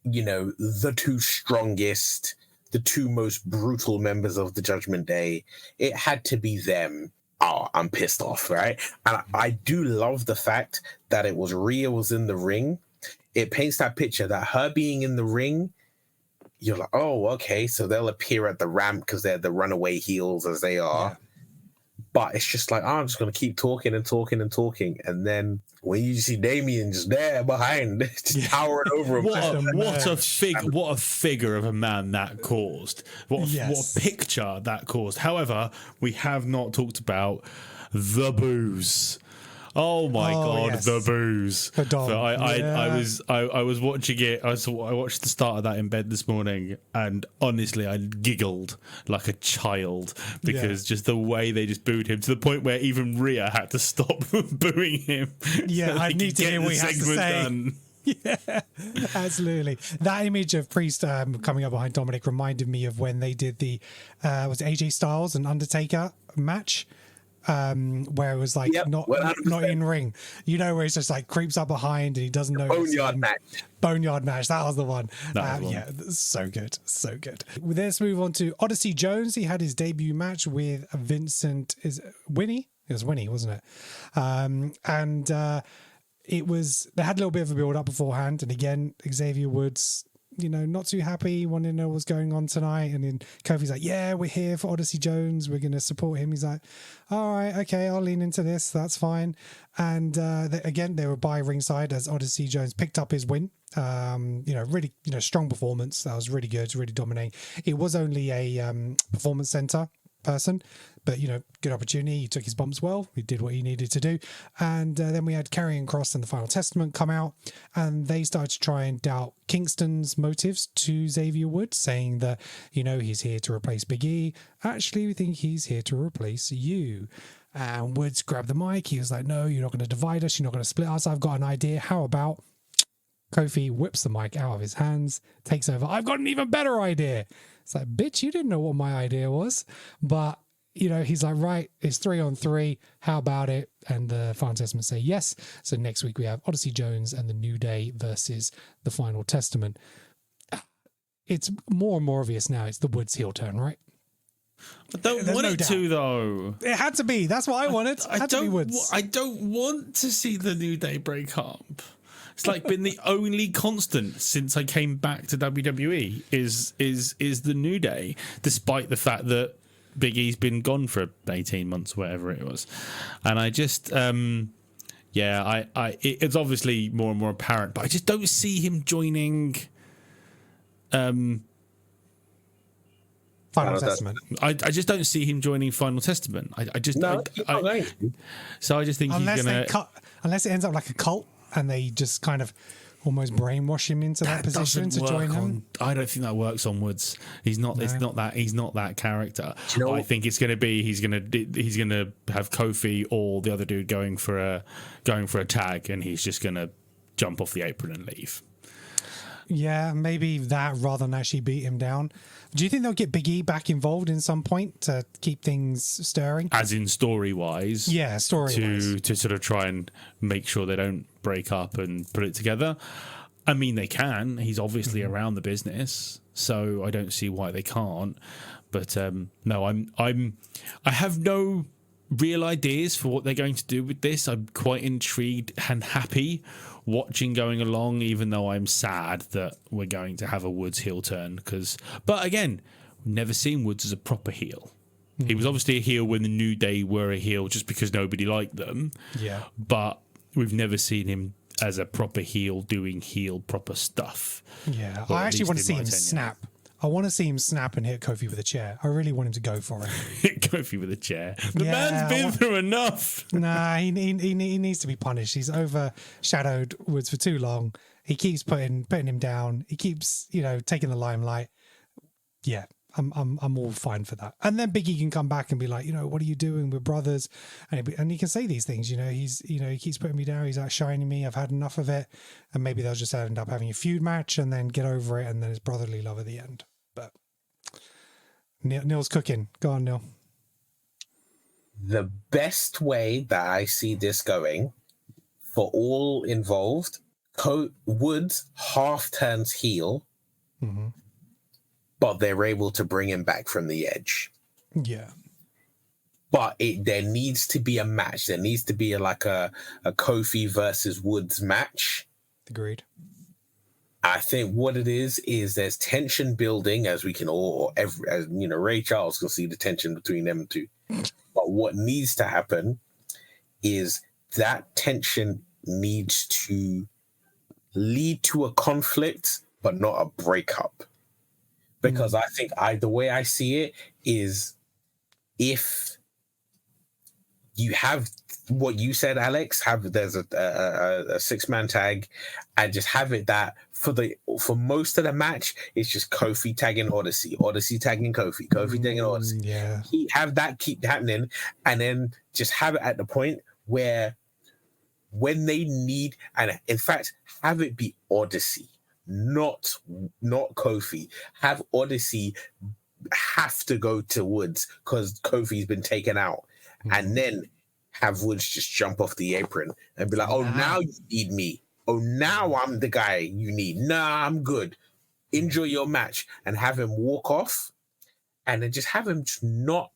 the two strongest, the two most brutal members of the Judgment Day. It had to be them. Oh, I'm pissed off, right? And I do love the fact that it was Rhea was in the ring. It paints that picture that her being in the ring, you're like, oh, okay, so they'll appear at the ramp because they're the runaway heels as they are. Yeah. But it's just like, I'm just going to keep talking and talking and talking. And then when you see Damian just there behind, just towering over him. What a figure of a man that caused. What a picture that caused. However, we have not talked about the booze. Oh my God, yes. The booze. So I was watching it. I watched the start of that in bed this morning, and honestly, I giggled like a child because just the way they just booed him to the point where even Rhea had to stop booing him. Yeah, I need to hear what he has to say. Done. Yeah, absolutely. That image of Priest coming up behind Dominic reminded me of when they did the was it AJ Styles and Undertaker match. Where it was like not in ring, where it's just like creeps up behind and he doesn't know. Boneyard match. That was the one. Yeah, so good. Let's move on to Odyssey Jones. He had his debut match with Vincent. Winnie? It was Winnie, wasn't it? And it was. They had a little bit of a build up beforehand, and again, Xavier Woods, not too happy, wanting to know what's going on tonight. And then Kofi's like, yeah, we're here for Odyssey Jones. We're going to support him. He's like, all right, okay, I'll lean into this. That's fine. And they were by ringside as Odyssey Jones picked up his win. Really, strong performance. That was really good, really dominating. It was only a performance center person, but good opportunity. He took his bumps well. He did what he needed to do. And then we had Karrion Kross and the Final Testament come out, and they started to try and doubt Kingston's motives to Xavier Woods, saying that he's here to replace Big E. Actually, we think he's here to replace you. And Woods grabbed the mic. He was like, no, you're not going to divide us, you're not going to split us. I've got an idea. How about Kofi whips the mic out of his hands, takes over. I've got an even better idea. It's like, bitch, you didn't know what my idea was. But, he's like, right, it's 3-on-3. How about it? And the Final Testament say yes. So next week we have Odyssey Jones and the New Day versus the Final Testament. It's more and more obvious now. It's the Woods heel turn, right? I don't want it to, though. It had to be. That's what I wanted. It had to be Woods. I don't want to see the New Day break up. It's like been the only constant since I came back to WWE is the New Day, despite the fact that Big E's been gone for 18 months, whatever it was. And I just, it's obviously more and more apparent, but I just don't see him joining. Final Testament. I just don't see him joining Final Testament. So I just think he's gonna. Unless it ends up like a cult and they just kind of almost brainwash him into that position to join him. I don't think that works on Woods. He's not. No. It's not that. He's not that character. I think it's going to be. He's going to have Kofi or the other dude going for a tag, and he's just going to jump off the apron and leave. Yeah, maybe that rather than actually beat him down. Do you think they'll get Big E back involved in some point to keep things stirring? As in story-wise? Yeah, story-wise. To sort of try and make sure they don't break up and put it together. I mean, they can. He's obviously around the business, so I don't see why they can't. But no, I have no real ideas for what they're going to do with this. I'm quite intrigued and happy watching going along, even though I'm sad that we're going to have a Woods heel turn. But again, we've never seen Woods as a proper heel. He was obviously a heel when the New Day were a heel just because nobody liked them. Yeah. But we've never seen him as a proper heel doing heel proper stuff. Yeah. I actually want to see him snap. I want to see him snap and hit Kofi with a chair. I really want him to go for it. Hit Kofi with a chair. The man's been through enough. Nah, he needs to be punished. He's overshadowed Woods for too long. He keeps putting him down. He keeps, taking the limelight. Yeah, I'm all fine for that. And then Big E can come back and be like, what are you doing? We're brothers. And he can say these things. He keeps putting me down. He's outshining me. I've had enough of it. And maybe they'll just end up having a feud match and then get over it. And then it's brotherly love at the end. But Neil's cooking. Go on, Neil. The best way that I see this going for all involved, Woods half turns heel, but they're able to bring him back from the edge. Yeah. But there needs to be a match. There needs to be a Kofi versus Woods match. Agreed. I think what it is there's tension building, as we can all, Ray Charles can see the tension between them two. But what needs to happen is that tension needs to lead to a conflict, but not a breakup. Because I think the way I see it is if you have what you said, Alex, there's a 6-man tag and just have it that for most of the match, it's just Kofi tagging Odyssey tagging Kofi tagging Odyssey. Yeah. Have that keep happening and then just have it at the point where when they need, and in fact, have it be Odyssey, not Kofi. Have Odyssey have to go to Woods because Kofi's been taken out. And then have Woods just jump off the apron and be like, oh, now you need me. Oh, now I'm the guy you need. Nah, I'm good. Enjoy your match. And have him walk off and then just have him just not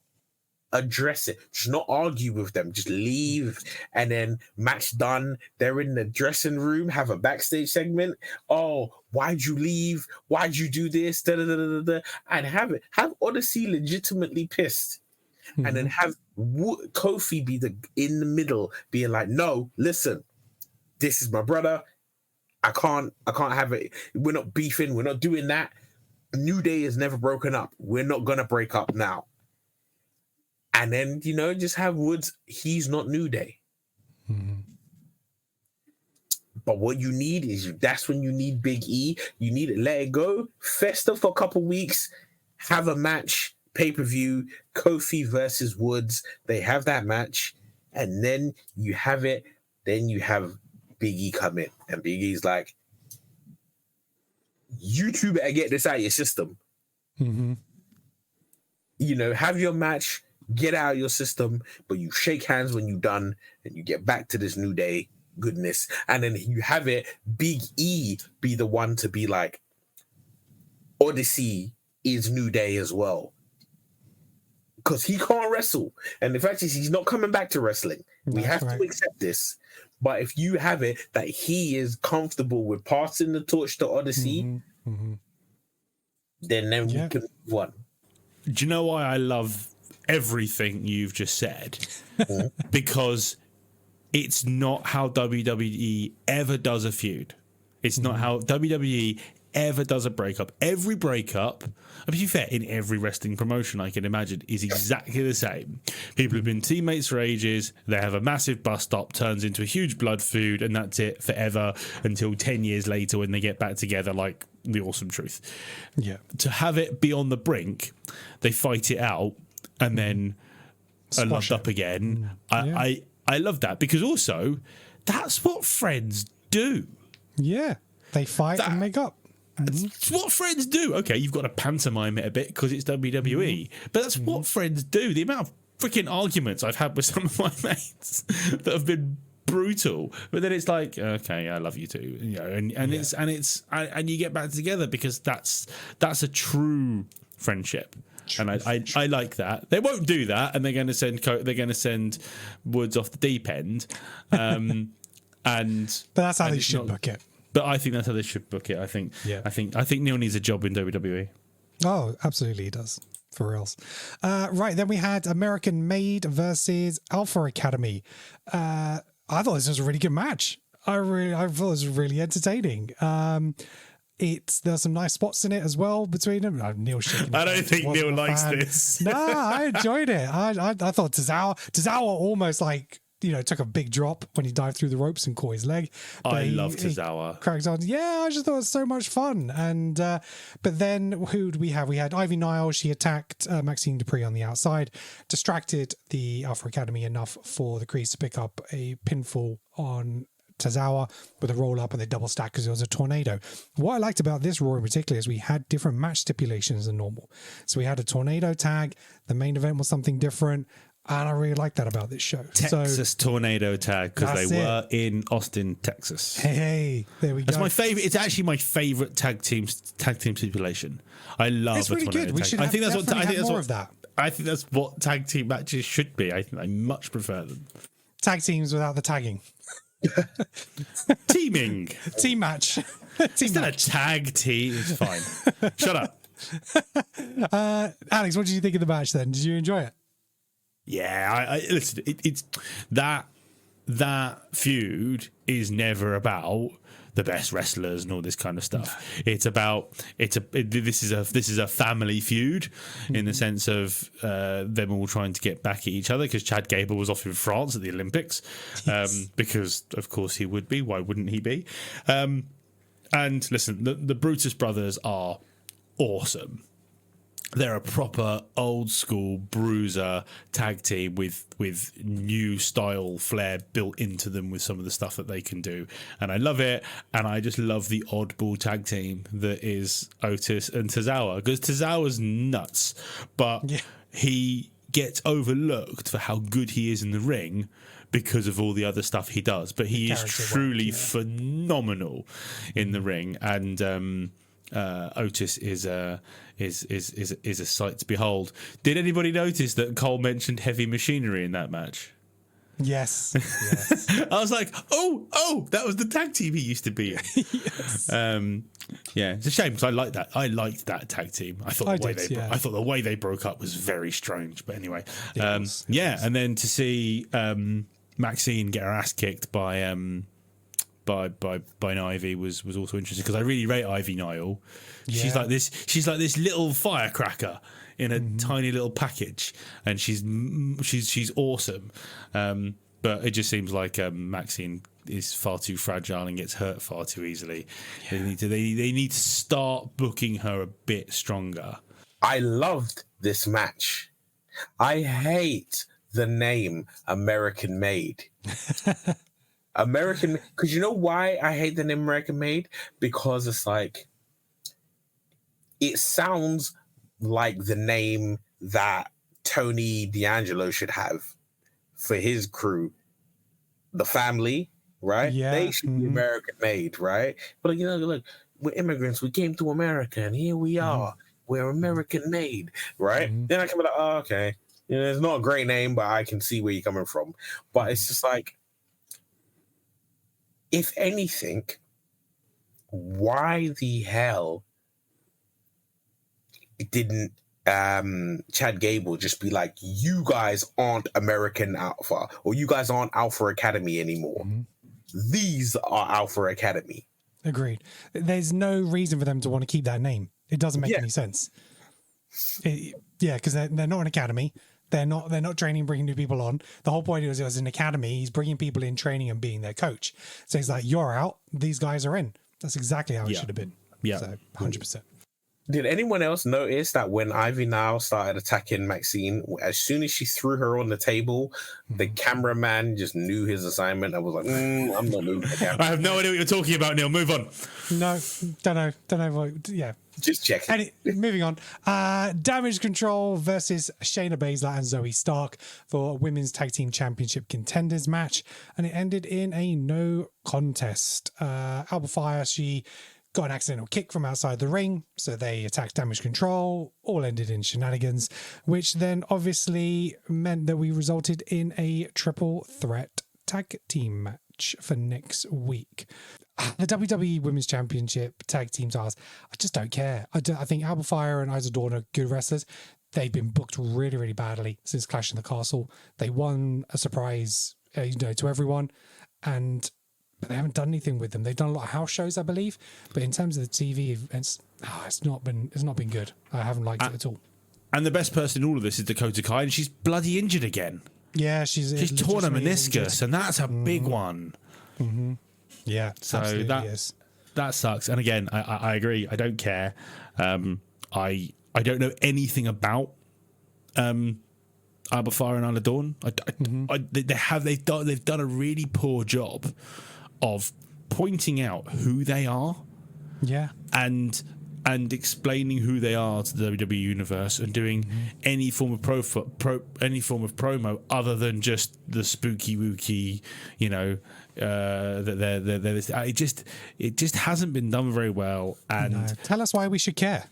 address it. Just not argue with them. Just leave. And then match done. They're in the dressing room. Have a backstage segment. Oh, why'd you leave? Why'd you do this? Da, da, da, da, da. And have Odyssey legitimately pissed. And then have Kofi be in the middle, being like, no, listen, this is my brother. I can't have it. We're not beefing. We're not doing that. New Day is never broken up. We're not going to break up now. And then, just have Woods. He's not New Day. But what you need that's when you need Big E. You need to let it go. Fester for a couple weeks. Have a match. Pay-per-view, Kofi versus Woods. They have that match, and then you have it. Then you have Big E come in, and Big E's like, "You two better get this out of your system." Have your match. get out of your system, but you shake hands when you're done and you get back to this New Day goodness. And then you have it, Big E be the one to be like, Odyssey is New Day as well. Because he can't wrestle. And the fact is, he's not coming back to wrestling. We have to accept this. But if you have it that he is comfortable with passing the torch to Odyssey, then we can move on. Do you know why I love everything you've just said? Because it's not how WWE ever does a feud. It's not how WWE ever does a breakup. Every breakup, to be fair, in every wrestling promotion I can imagine, is exactly the same. People have been teammates for ages, they have a massive bus stop, turns into a huge blood feud, and that's it forever until 10 years later when they get back together, like the Awesome Truth. Yeah. To have it be on the brink, they fight it out, and then are loved up again. I love that, because also, that's what friends do. Yeah. They fight and make up. That's what friends do. Okay, you've got to pantomime it a bit because it's WWE, but that's what friends do. The amount of freaking arguments I've had with some of my mates that have been brutal, but then it's like, okay, I love you too, you know, and you get back together because that's a true friendship. And I like that. They won't do that, and they're going to send Woods off the deep end, but that's how they should book it. But I think that's how they should book it. I think Neil needs a job in WWE. Oh, absolutely he does. For reals. Right, then we had American Made versus Alpha Academy. I thought this was a really good match. I thought it was really entertaining. There's some nice spots in it as well between them. Neil shaking. I don't think Neil likes this. No, I enjoyed it. I thought Tozawa almost like, you know, took a big drop when he dived through the ropes and caught his leg. But I love Tozawa. Cracked on. Yeah, I just thought it was so much fun. And but then who did we have? We had Ivy Nile. She attacked Maxine Dupree on the outside, distracted the Alpha Academy enough for the Crease to pick up a pinfall on Tozawa with a roll up, and they double stack because it was a tornado. What I liked about this Raw in particular is we had different match stipulations than normal. So we had a tornado tag. The main event was something different. And I really like that about this show. Texas tornado tag, because they were in Austin, Texas. Hey, there we go. That's my favorite. It's actually my favorite tag team stipulation. I love it's really tornado good. We tag. should I think that's more of that. I think that's what tag team matches should be. I much prefer them. Tag teams without the tagging. Teaming. Team match. Instead of tag team, it's fine. Shut up. Alex, what did you think of the match then? Did you enjoy it? Yeah, I listen. It's that feud is never about the best wrestlers and all this kind of stuff. It's about this is a family feud in the sense of them all trying to get back at each other, because Chad Gable was off in France at the Olympics, because of course he would be. Why wouldn't he be? And listen, the Brutus brothers are awesome. They're a proper old school bruiser tag team with new style flair built into them with some of the stuff that they can do. And I love it. And I just love the oddball tag team that is Otis and Tozawa, because Tozawa's nuts, but he gets overlooked for how good he is in the ring because of all the other stuff he does. But he is truly phenomenal in the ring. And Otis is a sight to behold. Did anybody notice that Cole mentioned heavy machinery in that match? Yes. I was like, oh, that was the tag team he used to be in. Yes. Yeah, it's a shame because I liked that. I liked that tag team. I thought the way they broke up was very strange. But anyway, and then to see Maxine get her ass kicked by Ivy was also interesting, because I really rate Ivy Nile. Yeah. She's like this little firecracker in a tiny little package, and she's awesome. But it just seems like Maxine is far too fragile and gets hurt far too easily. They need to start booking her a bit stronger. I loved this match. I hate the name American Made. American, because you know why I hate the name American Made? Because it's like, it sounds like the name that Tony D'Angelo should have for his crew, the family, right? Yeah. They should be American made, right? But you know, look, we're immigrants. We came to America, and here we are. We're American made, right? Then I come like, oh, okay. You know, it's not a great name, but I can see where you're coming from. But it's just like, if anything, why the hell didn't Chad Gable just be like, you guys aren't American Alpha, or you guys aren't Alpha Academy anymore. These are Alpha Academy. Agreed. There's no reason for them to want to keep that name. It doesn't make any sense. Because they're not an academy. They're not training, bringing new people on. The whole point is, it was an academy. He's bringing people in, training and being their coach. So he's like, you're out. These guys are in. That's exactly how it should have been. Yeah. So 100%. Did anyone else notice that when Ivy Nile started attacking Maxine, as soon as she threw her on the table, the cameraman just knew his assignment. I was like, I'm not moving the camera. I have no idea what you're talking about, Neil. Move on. No, don't know what, yeah. Just checking. Moving on. Damage Control versus Shayna Baszler and Zoe Stark for a Women's Tag Team Championship Contenders match. And it ended in a no contest. Alba Fire, she got an accidental kick from outside the ring, so they attacked Damage Control, all ended in shenanigans, which then obviously meant that we resulted in a triple threat tag team match for next week. The WWE Women's Championship tag team titles, I just don't care. I think Alba Fire and Isla Dawn are good wrestlers. They've been booked really, really badly since Clash in the Castle. They won a surprise, to everyone, but they haven't done anything with them. They've done a lot of house shows, I believe, but in terms of the TV events, it's not been good. I haven't liked it at all. And the best person in all of this is Dakota Kai, and she's bloody injured again. Yeah, she's torn a meniscus, and that's a big one. Yeah, so that sucks. And again, I agree. I don't care. I don't know anything about Alba Fire and Isla Dawn. They've done a really poor job of pointing out who they are. Yeah. And explaining who they are to the WWE universe and doing any form of promo other than just the spooky wooky, that it just hasn't been done very well. And tell us why we should care.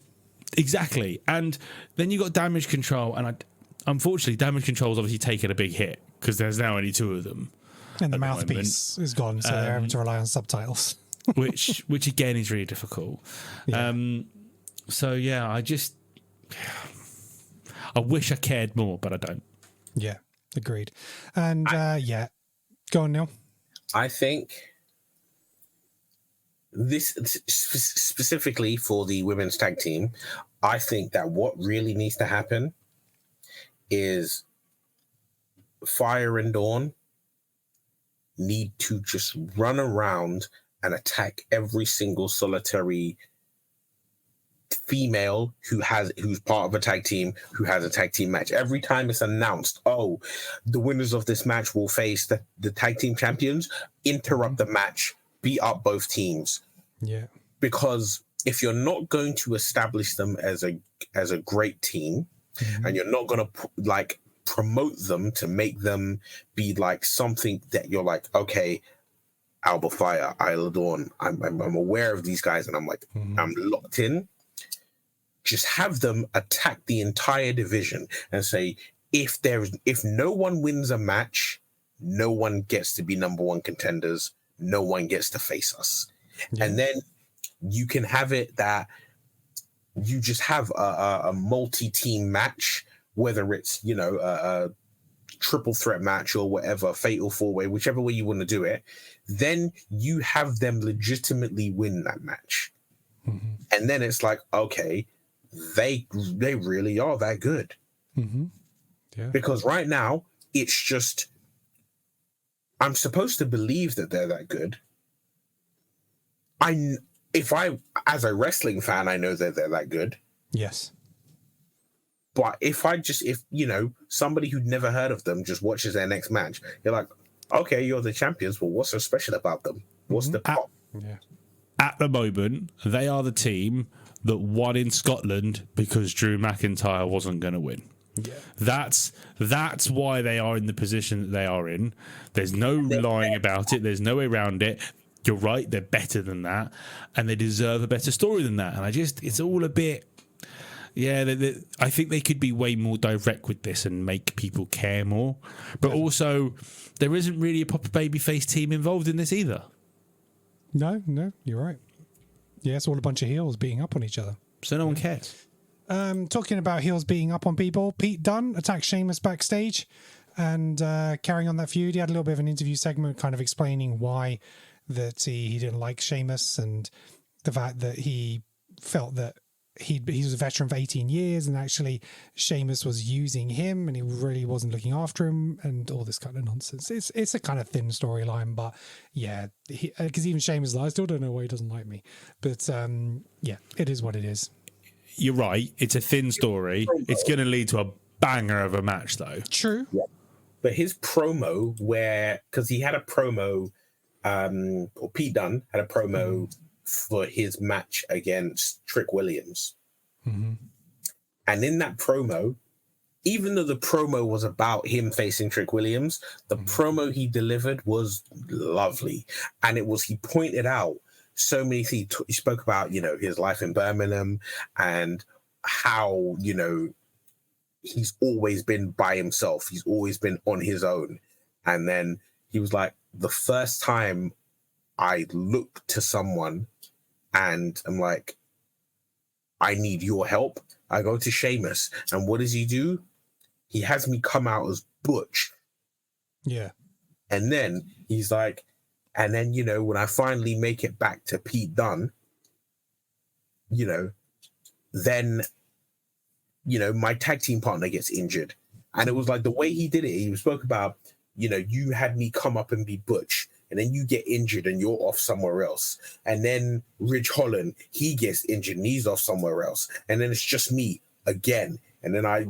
Exactly. And then you got Damage Control, and unfortunately, Damage Control has obviously taken a big hit because there's now only two of them. And the mouthpiece is gone, so they're having to rely on subtitles. which again is really difficult. Yeah. I wish I cared more, but I don't. Yeah, agreed. And go on, Neil. I think this specifically for the women's tag team, I think that what really needs to happen is Fire and Dawn need to just run around and attack every single solitary female who's part of a tag team who has a tag team match. Every time it's announced, the winners of this match will face the tag team champions, interrupt the match, beat up both teams. Yeah. Because if you're not going to establish them as a great team, and you're not going to promote them to make them be like something that you're like, okay, Alba Fire, Isla Dawn, I'm aware of these guys, and I'm like, I'm locked in. Just have them attack the entire division and say, if no one wins a match, no one gets to be number one contenders, no one gets to face us. Yeah. And then you can have it that you just have a multi-team match, whether it's, a triple threat match or whatever, fatal four-way, whichever way you want to do it, then you have them legitimately win that match. And then it's like, okay, they really are that good. Yeah. Because right now, it's just, I'm supposed to believe that they're that good. As a wrestling fan, I know that they're that good. Yes. But if somebody who'd never heard of them just watches their next match, you're like, okay, you're the champions. Well, what's so special about them? What's the pop? At the moment, they are the team that won in Scotland because Drew McIntyre wasn't going to win. Yeah. That's why they are in the position that they are in. There's no lying about it. There's no way around it. You're right. They're better than that, and they deserve a better story than that. And it's all a bit. Yeah, I think they could be way more direct with this and make people care more. But also, there isn't really a proper babyface team involved in this either. No, you're right. Yeah, it's all a bunch of heels beating up on each other. So no one cares. Talking about heels beating up on people, Pete Dunne attacked Sheamus backstage and carrying on that feud. He had a little bit of an interview segment kind of explaining why that he didn't like Sheamus and the fact that he felt that he was a veteran for 18 years and actually Sheamus was using him and he really wasn't looking after him and all this kind of nonsense. It's a kind of thin storyline, but yeah, because even Sheamus is like, I still don't know why he doesn't like me. But yeah, it is what it is. You're right. It's a thin story. It's going to lead to a banger of a match, though. True. Yeah. But his promo because he had a promo, or Pete Dunne had a promo for his match against Trick Williams. Mm-hmm. And in that promo, even though the promo was about him facing Trick Williams, the promo he delivered was lovely. And he pointed out so many things. He spoke about, his life in Birmingham and how, he's always been by himself. He's always been on his own. And then he was like, the first time I look to someone and I'm like, I need your help, I go to Sheamus. And what does he do? He has me come out as Butch. Yeah. And then he's like, and then, when I finally make it back to Pete Dunne, then, my tag team partner gets injured. And it was like the way he did it, he spoke about, you had me come up and be Butch. And then you get injured and you're off somewhere else. And then Ridge Holland, he gets injured and he's off somewhere else. And then it's just me again. And then I,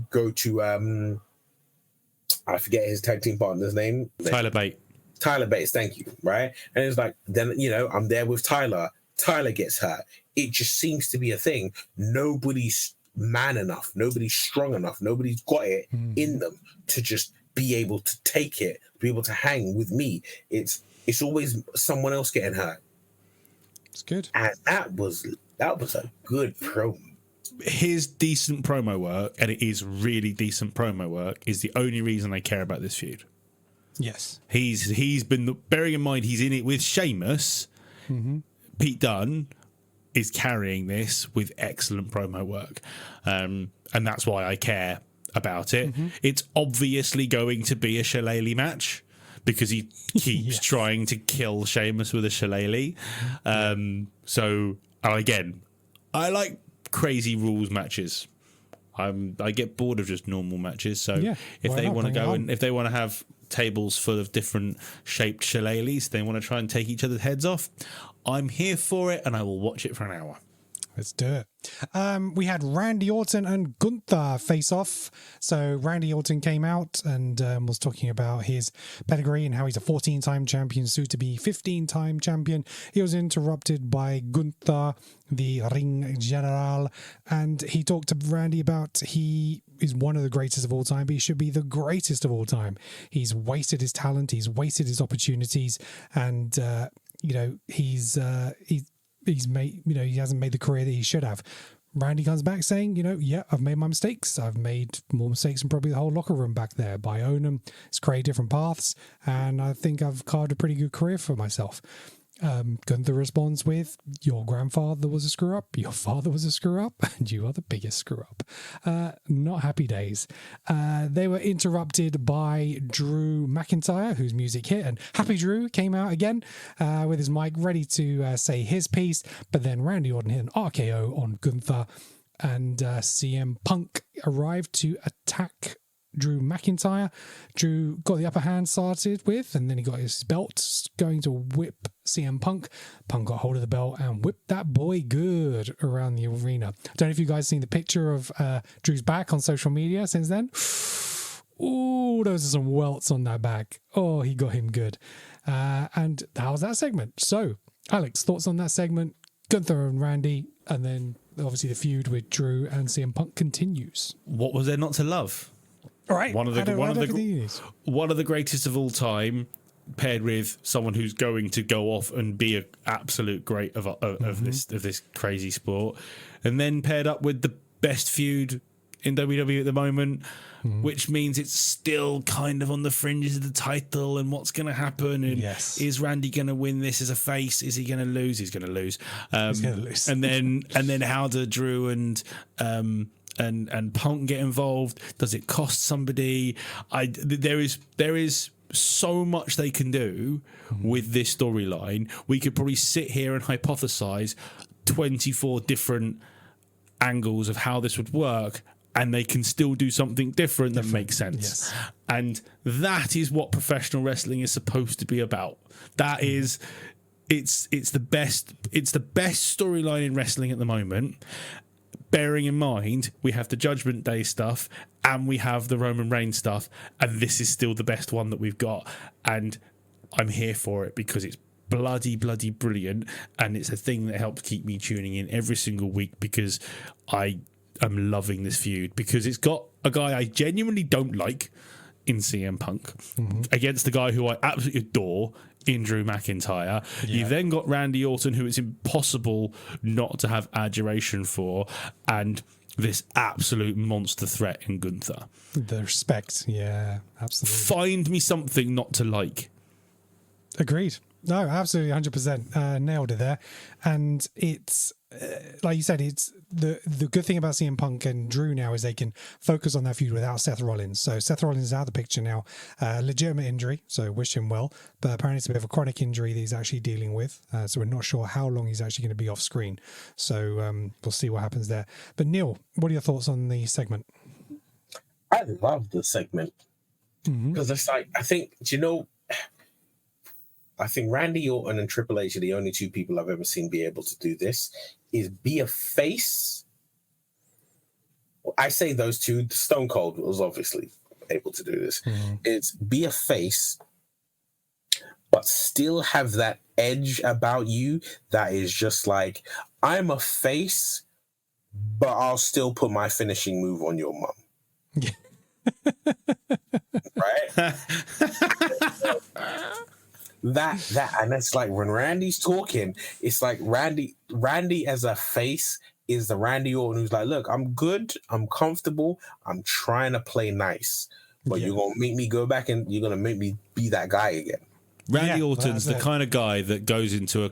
go to, I forget his tag team partner's name. Tyler Bates, thank you. Right. And it's like, then, I'm there with Tyler. Tyler gets hurt. It just seems to be a thing. Nobody's man enough. Nobody's strong enough. Nobody's got it in them to just be able to take it, be able to hang with me. It's always someone else getting hurt. It's good. And that was a good promo. His decent promo work, and it is really decent promo work, is the only reason I care about this feud. Yes. He's been, bearing in mind he's in it with Sheamus, Pete Dunne is carrying this with excellent promo work. And that's why I care about it. It's obviously going to be a shillelagh match because he keeps trying to kill Sheamus with a shillelagh. So again, I like crazy rules matches. I get bored of just normal matches. So if they want to go and if they want to have tables full of different shaped shillelaghs, they want to try and take each other's heads off, I'm here for it and I will watch it for an hour. Let's do it. We had Randy Orton and Gunther face off. So Randy Orton came out and was talking about his pedigree and how he's a 14-time champion, soon to be 15-time champion. He was interrupted by Gunther, the ring general, and he talked to Randy about he is one of the greatest of all time, but he should be the greatest of all time. He's wasted his talent, he's wasted his opportunities, and he's made, he hasn't made the career that he should have. Randy comes back saying, I've made my mistakes. I've made more mistakes than probably the whole locker room back there. But I own them. It's created different paths. And I think I've carved a pretty good career for myself. Gunther responds with, your grandfather was a screw up, your father was a screw up, and you are the biggest screw up. Not happy days. They were interrupted by Drew McIntyre, whose music hit, and Happy Drew came out again with his mic ready to say his piece, but then Randy Orton hit an RKO on Gunther, and CM Punk arrived to attack Drew McIntyre. Drew got the upper hand started with, and then he got his belt going to whip CM Punk. Punk got hold of the belt and whipped that boy good around the arena. Don't know if you guys seen the picture of Drew's back on social media since then. Ooh, those are some welts on that back. Oh, he got him good. And that was that segment. So, Alex, thoughts on that segment? Gunther and Randy, and then obviously the feud with Drew and CM Punk continues. What was there not to love? All right. One of the greatest of all time, paired with someone who's going to go off and be an absolute great of this crazy sport, and then paired up with the best feud in WWE at the moment, which means it's still kind of on the fringes of the title and what's going to happen. And is Randy going to win this as a face? Is he going to lose? He's going to lose. He's going to lose. and then how do Drew and Punk get involved? Does it cost somebody? There is so much they can do with this storyline. We could probably sit here and hypothesize 24 different angles of how this would work, and they can still do something different that makes sense. And that is what professional wrestling is supposed to be about. That is, it's the best storyline in wrestling at the moment. Bearing in mind, we have the Judgment Day stuff and we have the Roman Reigns stuff, and this is still the best one that we've got. And I'm here for it because it's bloody brilliant, and it's a thing that helps keep me tuning in every single week because I'm loving this feud, because it's got a guy I genuinely don't like in CM Punk against the guy who I absolutely adore in Drew McIntyre. You've then got Randy Orton, who it's impossible not to have adoration for, and this absolute monster threat in Gunther. The respect, yeah, absolutely. Find me something not to like. Agreed. No, absolutely, 100%. Nailed it there. And it's, like you said, it's the good thing about CM Punk and Drew now is they can focus on that feud without Seth Rollins. So Seth Rollins is out of the picture now. Legitimate injury, so wish him well. But apparently it's a bit of a chronic injury that he's actually dealing with. So we're not sure how long he's actually going to be off screen. So we'll see what happens there. But Neil, what are your thoughts on the segment? I love the segment because it's like, I think Randy Orton and Triple H are the only two people I've ever seen be able to do this, is be a face. I say those two. Stone Cold was obviously able to do this. It's be a face, but still have that edge about you that is just like, I'm a face, but I'll still put my finishing move on your mum. Right? That and it's like when Randy's talking, it's like Randy as a face is the Randy Orton who's like, look, I'm good, I'm comfortable, I'm trying to play nice, but you're gonna make me go back and you're gonna make me be that guy again. Randy Orton's the kind of guy that goes into a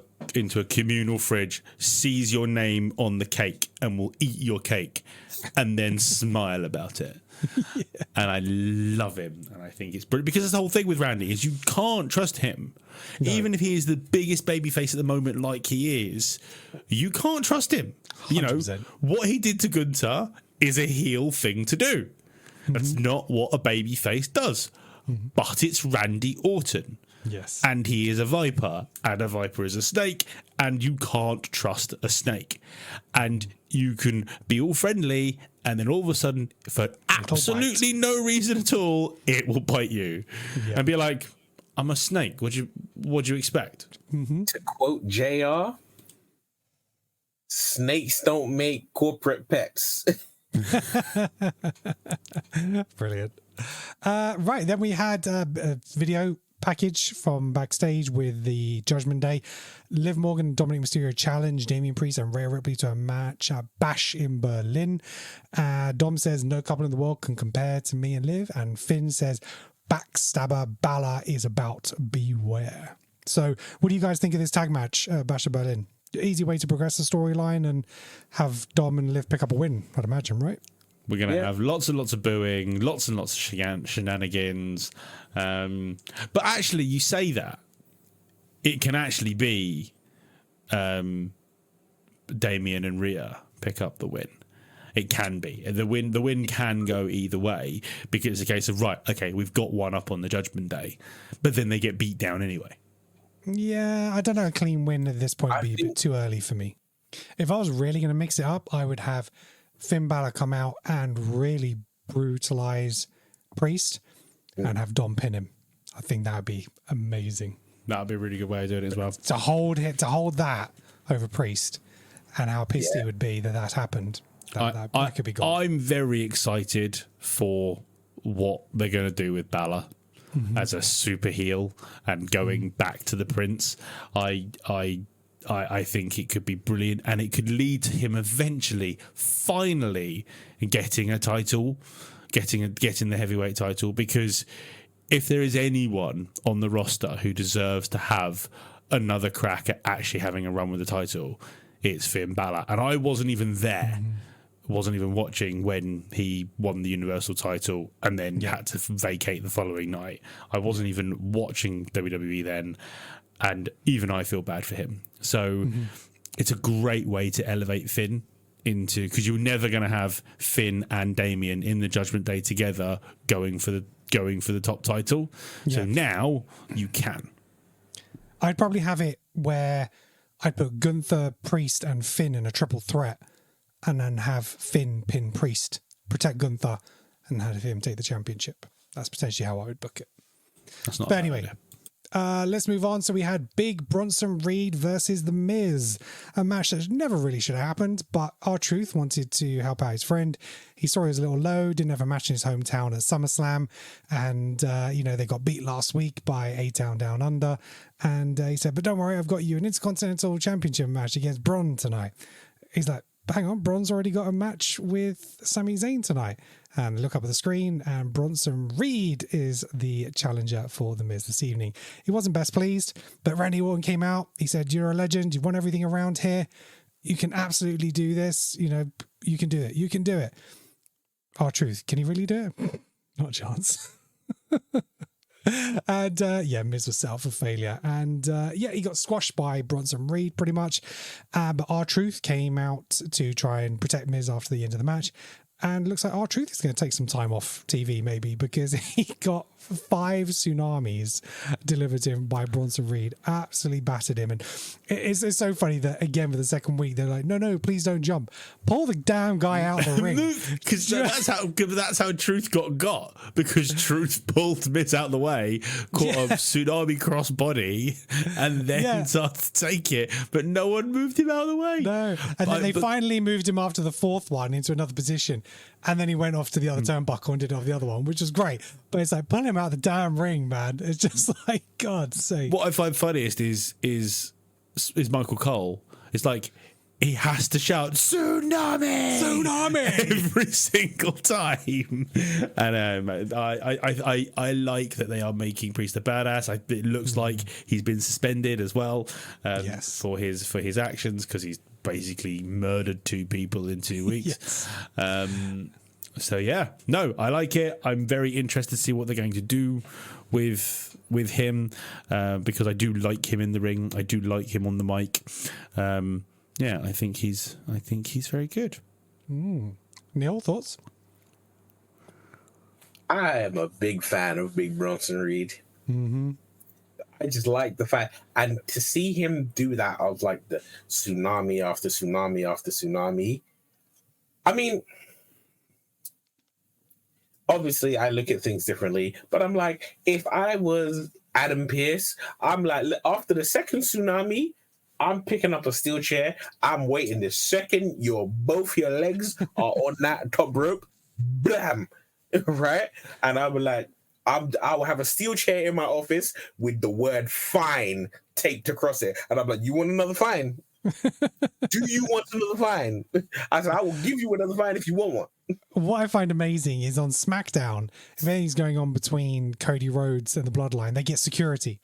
communal fridge, sees your name on the cake, and will eat your cake, and then smile about it. And I love him, and I think it's brilliant because the whole thing with Randy is you can't trust him. Even if he is the biggest babyface at the moment, like he is, you can't trust him. 100%. You know what he did to Gunther is a heel thing to do. That's not what a babyface does. But it's Randy Orton. Yes. And he is a viper, and a viper is a snake, and you can't trust a snake. And you can be all friendly, and then all of a sudden, for absolutely no reason at all, it will bite you. And be like, I'm a snake. What do you expect? To quote JR, snakes don't make corporate pets. Brilliant. Right, then we had a video package from backstage with the Judgment Day. Liv Morgan and Dominic Mysterio challenge Damian Priest and Rhea Ripley to a match at Bash in Berlin. Dom says no couple in the world can compare to me and Liv, and Finn says backstabber Balor is about, beware. So what do you guys think of this tag match at Bash in Berlin? Easy way to progress the storyline and have Dom and Liv pick up a win, I'd imagine, right? We're going to have lots and lots of booing, lots and lots of shenanigans. But actually, you say that, it can actually be Damian and Rhea pick up the win. It can be. The win can go either way, because it's a case of, right, okay, we've got one up on the Judgment Day, but then they get beat down anyway. Yeah, I don't know. A clean win at this point would be a bit too early for me. If I was really going to mix it up, I would have Finn Balor come out and really brutalize Priest and have Dom pin him. I think that would be amazing. That would be a really good way of doing it as well. To hold that over Priest, and how pissed he would be that happened. That could be gone. I'm very excited for what they're going to do with Balor as a super heel and going back to the Prince. I think it could be brilliant, and it could lead to him eventually, finally, getting a title, getting the heavyweight title. Because if there is anyone on the roster who deserves to have another crack at actually having a run with the title, it's Finn Balor. And I wasn't even there. Wasn't even watching when he won the Universal title and then had to vacate the following night. I wasn't even watching WWE then, and even I feel bad for him. So it's a great way to elevate Finn into, because you're never going to have Finn and Damian in the Judgment Day together going for the top title. So now you can. I'd probably have it where I'd put Gunther, Priest, and Finn in a triple threat, and then have Finn pin Priest, protect Gunther, and have him take the championship. That's potentially how I would book it. That's not. But anyway, let's move on. So we had Big Bronson Reed versus The Miz, a match that never really should have happened, but R-Truth wanted to help out his friend. He saw he was a little low, didn't have a match in his hometown at SummerSlam, and they got beat last week by A-Town Down Under, and he said, but don't worry, I've got you an Intercontinental Championship match against Bron tonight. He's like, hang on, Bron's already got a match with Sami Zayn tonight. And look up at the screen, and Bronson Reed is the challenger for The Miz this evening. He wasn't best pleased, but Randy Orton came out. He said, you're a legend. You've won everything around here. You can absolutely do this. You can do it. You can do it. R-Truth, can he really do it? Not a chance. And Miz was set up for failure, and he got squashed by Bronson Reed pretty much, but R-Truth came out to try and protect Miz after the end of the match, and looks like R-Truth is going to take some time off TV maybe, because he got 5 tsunamis delivered to him by Bronson Reed. Absolutely battered him. And it's so funny that, again, for the second week, they're like, no, please don't jump. Pull the damn guy out of the ring. Because that's how Truth got. Because Truth pulled Miz out of the way, caught a tsunami cross body, and then started to take it. But no one moved him out of the way. No. And then they finally moved him after the 4th one into another position. And then he went off to the other turnbuckle and did it off the other one, which was great. But it's like, pull him out of the damn ring, man. It's just like, God's sake. What I find funniest is Michael Cole. It's like, he has to shout, tsunami! Tsunami! Every single time. And I like that they are making Priest a badass. It looks like he's been suspended as well for his actions, because he's basically murdered 2 people in 2 weeks. I like it. I'm very interested to see what they're going to do with him, because I do like him in the ring. I do like him on the mic. I think he's very good. Neil, thoughts? I am a big fan of Big Bronson Reed. I just like the fact, and to see him do that of like the tsunami after tsunami after tsunami. I mean, obviously I look at things differently, but I'm like, if I was Adam Pearce, I'm like, after the second tsunami, I'm picking up a steel chair. I'm waiting the second both your legs are on that top rope, blam, right? And I'll be like, I will have a steel chair in my office with the word fine taped across it. And I'm like, you want another fine? Do you want another fine? I said, I will give you another fine if you want one. What I find amazing is on SmackDown, if anything's going on between Cody Rhodes and the Bloodline, they get security.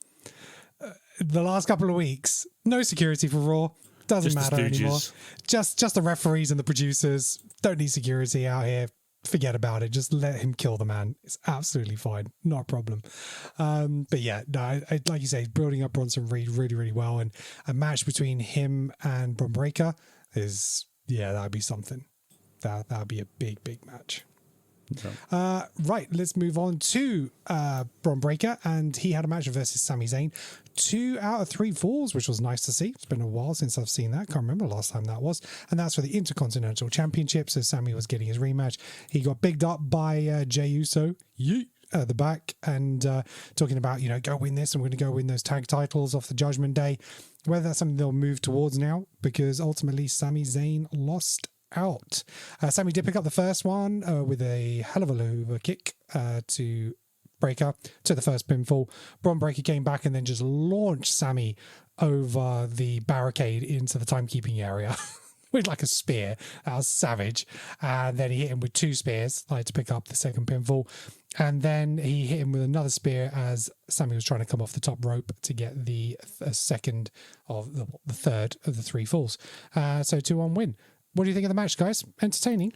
The last couple of weeks, no security for Raw. Doesn't matter anymore. Just the referees and the producers. Don't need security out here. Forget about it. Just let him kill the man. It's absolutely fine. Not a problem. Like you say, building up Bronson Reed really, really well. And a match between him and Bron Breakker is, that'd be something. That'd be a big, big match. Okay. Right, let's move on to Bron Breakker, and he had a match versus Sami Zayn. 2 out of 3 falls, which was nice to see. It's been a while since I've seen that. Can't remember the last time that was. And that's for the Intercontinental Championship. So Sami was getting his rematch. He got bigged up by Jey Uso. at the back and talking about, go win this and we're going to go win those tag titles off the Judgment Day. Whether that's something they'll move towards now, because ultimately Sami Zayn lost out. Sami did pick up the first one with a hell of a Hoover kick to Breakker to the first pinfall. Bron Breakker came back and then just launched Sami over the barricade into the timekeeping area with like a spear. That was savage. And then he hit him with 2 spears to pick up the second pinfall. And then he hit him with another spear as Sami was trying to come off the top rope to get the second of the third of the 3 falls. So 2-1 win. What do you think of the match, guys? Entertaining?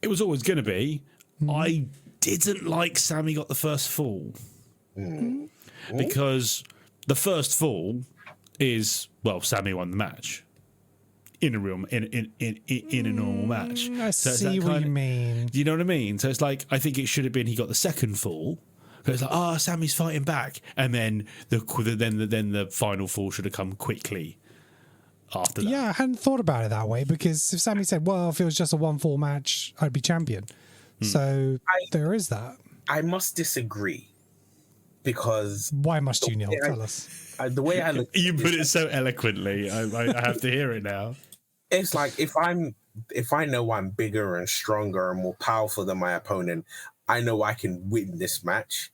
It was always going to be. I didn't like Sami got the first fall. Because the first fall is, Sami won the match. In a real in a normal match. I see what you mean. Do you know what I mean? So it's like, I think it should have been he got the second fall. It's like, Sami's fighting back, and then the final fall should have come quickly after that. Yeah, I hadn't thought about it that way, because if Sami said, well, if it was just a 1-fall match, I'd be champion. So there is that. I must disagree, because why must you, Neil? Tell us. The way I look, you put it so eloquently. I have to hear it now. It's like if I know I'm bigger and stronger and more powerful than my opponent, I know I can win this match,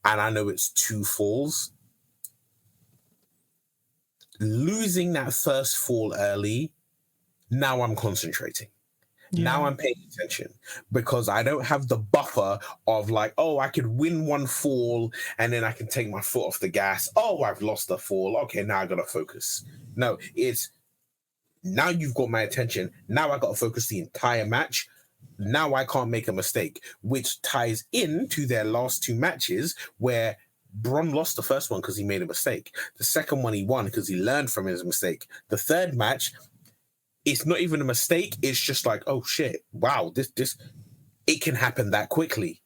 and I know it's 2 falls. Losing that first fall early, now I'm concentrating. Yeah. Now I'm paying attention, because I don't have the buffer of like, I could win 1 fall and then I can take my foot off the gas. I've lost a fall. Okay, now I got to focus. No, it's now you've got my attention. Now I got to focus the entire match. Now I can't make a mistake, which ties into their last 2 matches where Bron lost the first one because he made a mistake. The second one he won because he learned from his mistake. The third match, it's not even a mistake. It's just like, oh shit, wow, this it can happen that quickly.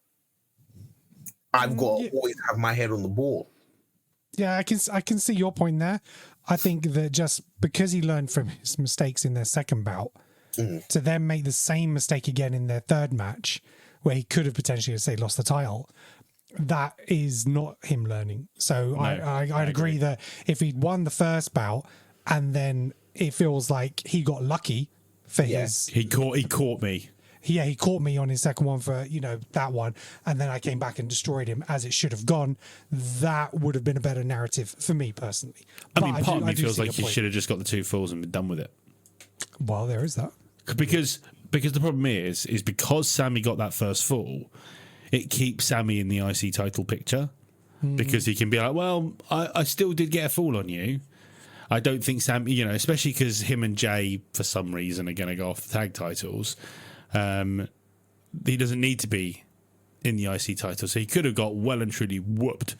I've got to always have my head on the ball. Yeah, I can see your point there. I think that just because he learned from his mistakes in their second bout, to then make the same mistake again in their third match, where he could have potentially, say, lost the title, that is not him learning. So no, I'd agree that if he'd won the first bout and then it feels like he got lucky for his... He caught me. Yeah, he caught me on his second one for, that one. And then I came back and destroyed him as it should have gone. That would have been a better narrative for me personally. Part of me feels like he should have just got the 2 falls and been done with it. Well, there is that. Because the problem is because Sami got that first fall, it keeps Sami in the IC title picture, because he can be like, well, I still did get a fall on you. I don't think Sami, especially because him and Jay, for some reason, are going to go off the tag titles. He doesn't need to be in the IC title. So he could have got well and truly whooped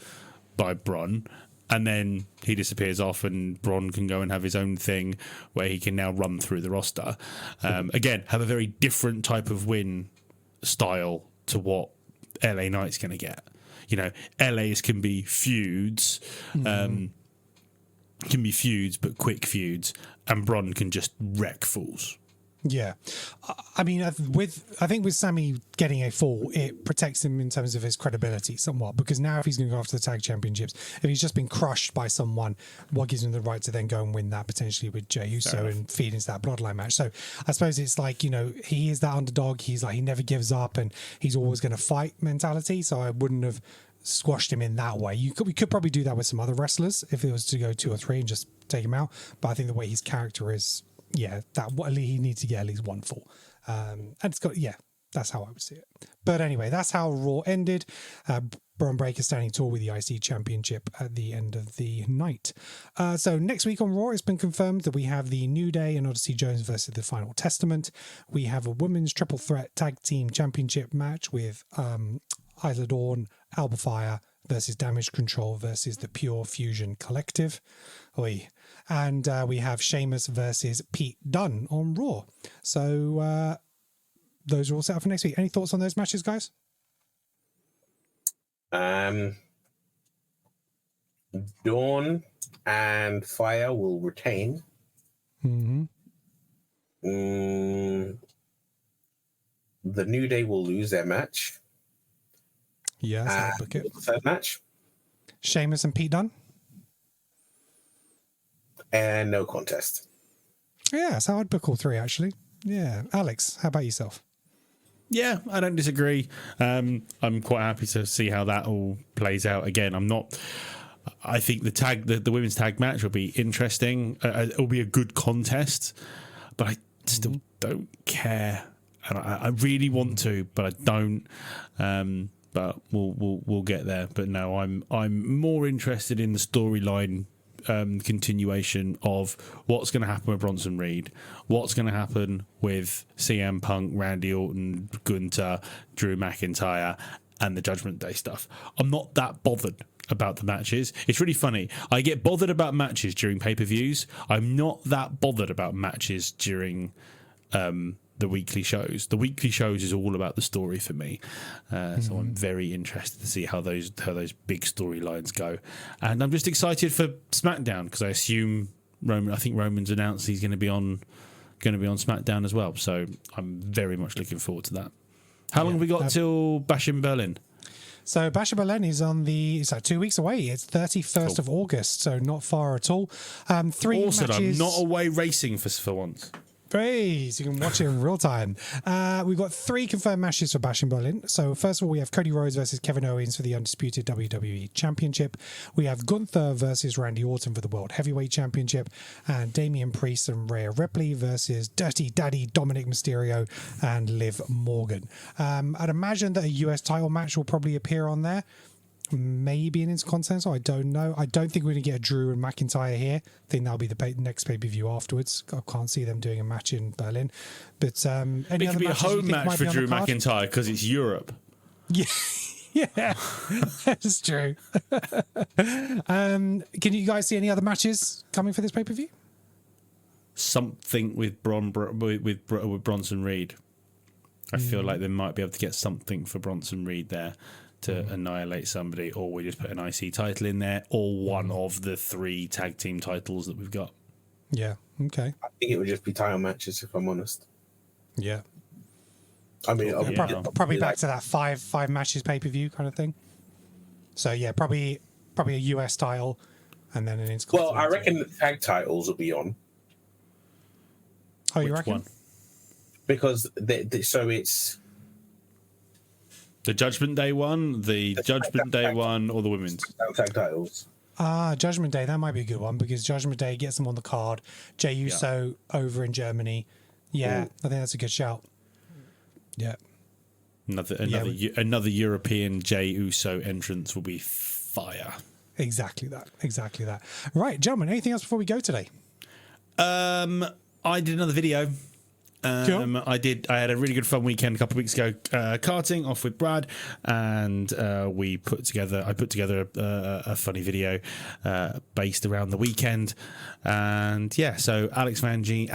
by Bron, and then he disappears off and Bron can go and have his own thing where he can now run through the roster. Again, have a very different type of win style to what LA Knight's going to get. LA's can be feuds, but quick feuds, and Bron can just wreck fools. Yeah, I mean, I think with Sami getting a fall, it protects him in terms of his credibility somewhat, because now if he's going to go after the tag championships, if he's just been crushed by someone, what gives him the right to then go and win that potentially with Jey Uso and feed into that bloodline match? So I suppose it's like, he is that underdog. He's like, he never gives up and he's always going to fight mentality. So I wouldn't have squashed him in that way. We could probably do that with some other wrestlers if it was to go 2 or 3 and just take him out. But I think the way his character is, he needs to get at least 1 fall. And it's got, that's how I would see it. But anyway, that's how Raw ended. Bron Breakker standing tall with the IC Championship at the end of the night. So next week on Raw, it's been confirmed that we have the New Day and Odyssey Jones versus the Final Testament. We have a women's triple threat tag team championship match with Isla Dawn, Alba Fire versus Damage Control versus the Pure Fusion Collective. And we have Sheamus versus Pete Dunne on Raw. So those are all set up for next week. Any thoughts on those matches, guys? Dawn and Fire will retain. The New Day will lose their match. Yeah, that's how I'd book it. The third match. Sheamus and Pete Dunne. And no contest. Yeah, that's how I'd book all three, actually. Yeah. Alex, how about yourself? Yeah, I don't disagree. I'm quite happy to see how that all plays out. Again, I think the women's tag match will be interesting. It'll be a good contest, but I still don't care, and I really want to, but I don't. But we'll get there. But no, I'm more interested in the storyline continuation of what's going to happen with Bronson Reed, what's going to happen with CM Punk, Randy Orton, Gunther, Drew McIntyre, and the Judgment Day stuff. I'm not that bothered about the matches. It's really funny. I get bothered about matches during pay-per-views. I'm not that bothered about matches during the weekly shows. The weekly shows is all about the story for me. So I'm very interested to see how those big storylines go. And I'm just excited for SmackDown because I assume I think Roman's announced he's going to be on SmackDown as well. So I'm very much looking forward to that. How long have we got till Bash in Berlin? So Bash in Berlin is it's like 2 weeks away. It's 31st of August, so not far at all. 3 also, matches. I'm not away racing for once. Praise, you can watch it in real time. We've got 3 confirmed matches for Bash in Berlin. So first of all, we have Cody Rhodes versus Kevin Owens for the undisputed WWE Championship. We have Gunther versus Randy Orton for the World Heavyweight Championship, and Damian Priest and Rhea Ripley versus Dirty Daddy Dominic Mysterio and Liv Morgan. I'd imagine that a US title match will probably appear on there. Maybe an Intercontinental, I don't know. I don't think we're going to get a Drew and McIntyre here. I think that'll be the next pay-per-view afterwards. I can't see them doing a match in Berlin. But any it other could be a home match for Drew McIntyre because it's Europe. Yeah, yeah, that's true. Can you guys see any other matches coming for this pay-per-view? Something with Bronson Reed. I feel like they might be able to get something for Bronson Reed there to annihilate somebody, or we just put an IC title in there, or one of the 3 tag team titles that we've got. Yeah, okay. I think it would just be title matches, if I'm honest. Yeah. I mean, probably back to that five matches pay-per-view kind of thing. So yeah, probably a US title and then an Intercontinental. Well, I reckon the tag titles will be on. Oh, you Which reckon? one? Because so it's the Judgment Day one, the Judgment Day one, or the women's tag titles. Judgment Day, that might be a good one because Judgment Day gets them on the card. Jey Uso over in Germany. Yeah, I think that's a good shout. Yeah. Another European Jey Uso entrance will be fire. Exactly that. Right, gentlemen, anything else before we go today? I did another video. Cool. I had a really good fun weekend a couple of weeks ago, karting off with Brad, and I put together a funny video based around the weekend. And yeah, so Alex Van Gene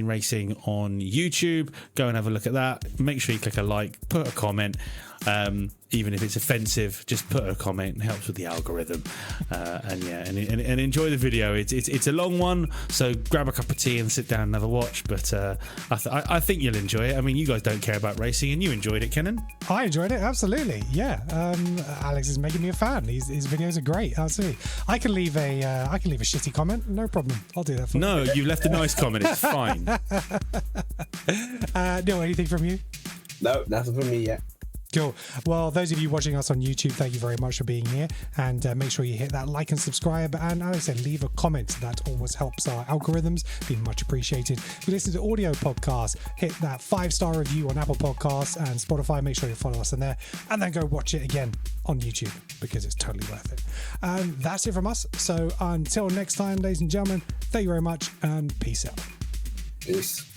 Racing on YouTube. Go and have a look at that. Make sure you click a like, put a comment. Even if it's offensive, just put a comment. It helps with the algorithm. And enjoy the video. It's a long one, so grab a cup of tea and sit down and have a watch. But I think you'll enjoy it. I mean, you guys don't care about racing, and you enjoyed it, Kenan. I enjoyed it, absolutely. Yeah, Alex is making me a fan. His videos are great. Absolutely. I can leave a shitty comment. No problem. I'll do that for you. No, you left a nice comment. It's fine. No, anything from you? No, nothing from me yet. Cool. Well, those of you watching us on YouTube, thank you very much for being here. And make sure you hit that like and subscribe. And as I said, leave a comment. That always helps our algorithms. Be much appreciated. If you listen to audio podcasts, hit that 5-star review on Apple Podcasts and Spotify. Make sure you follow us in there. And then go watch it again on YouTube because it's totally worth it. And that's it from us. So until next time, ladies and gentlemen, thank you very much and peace out. Peace.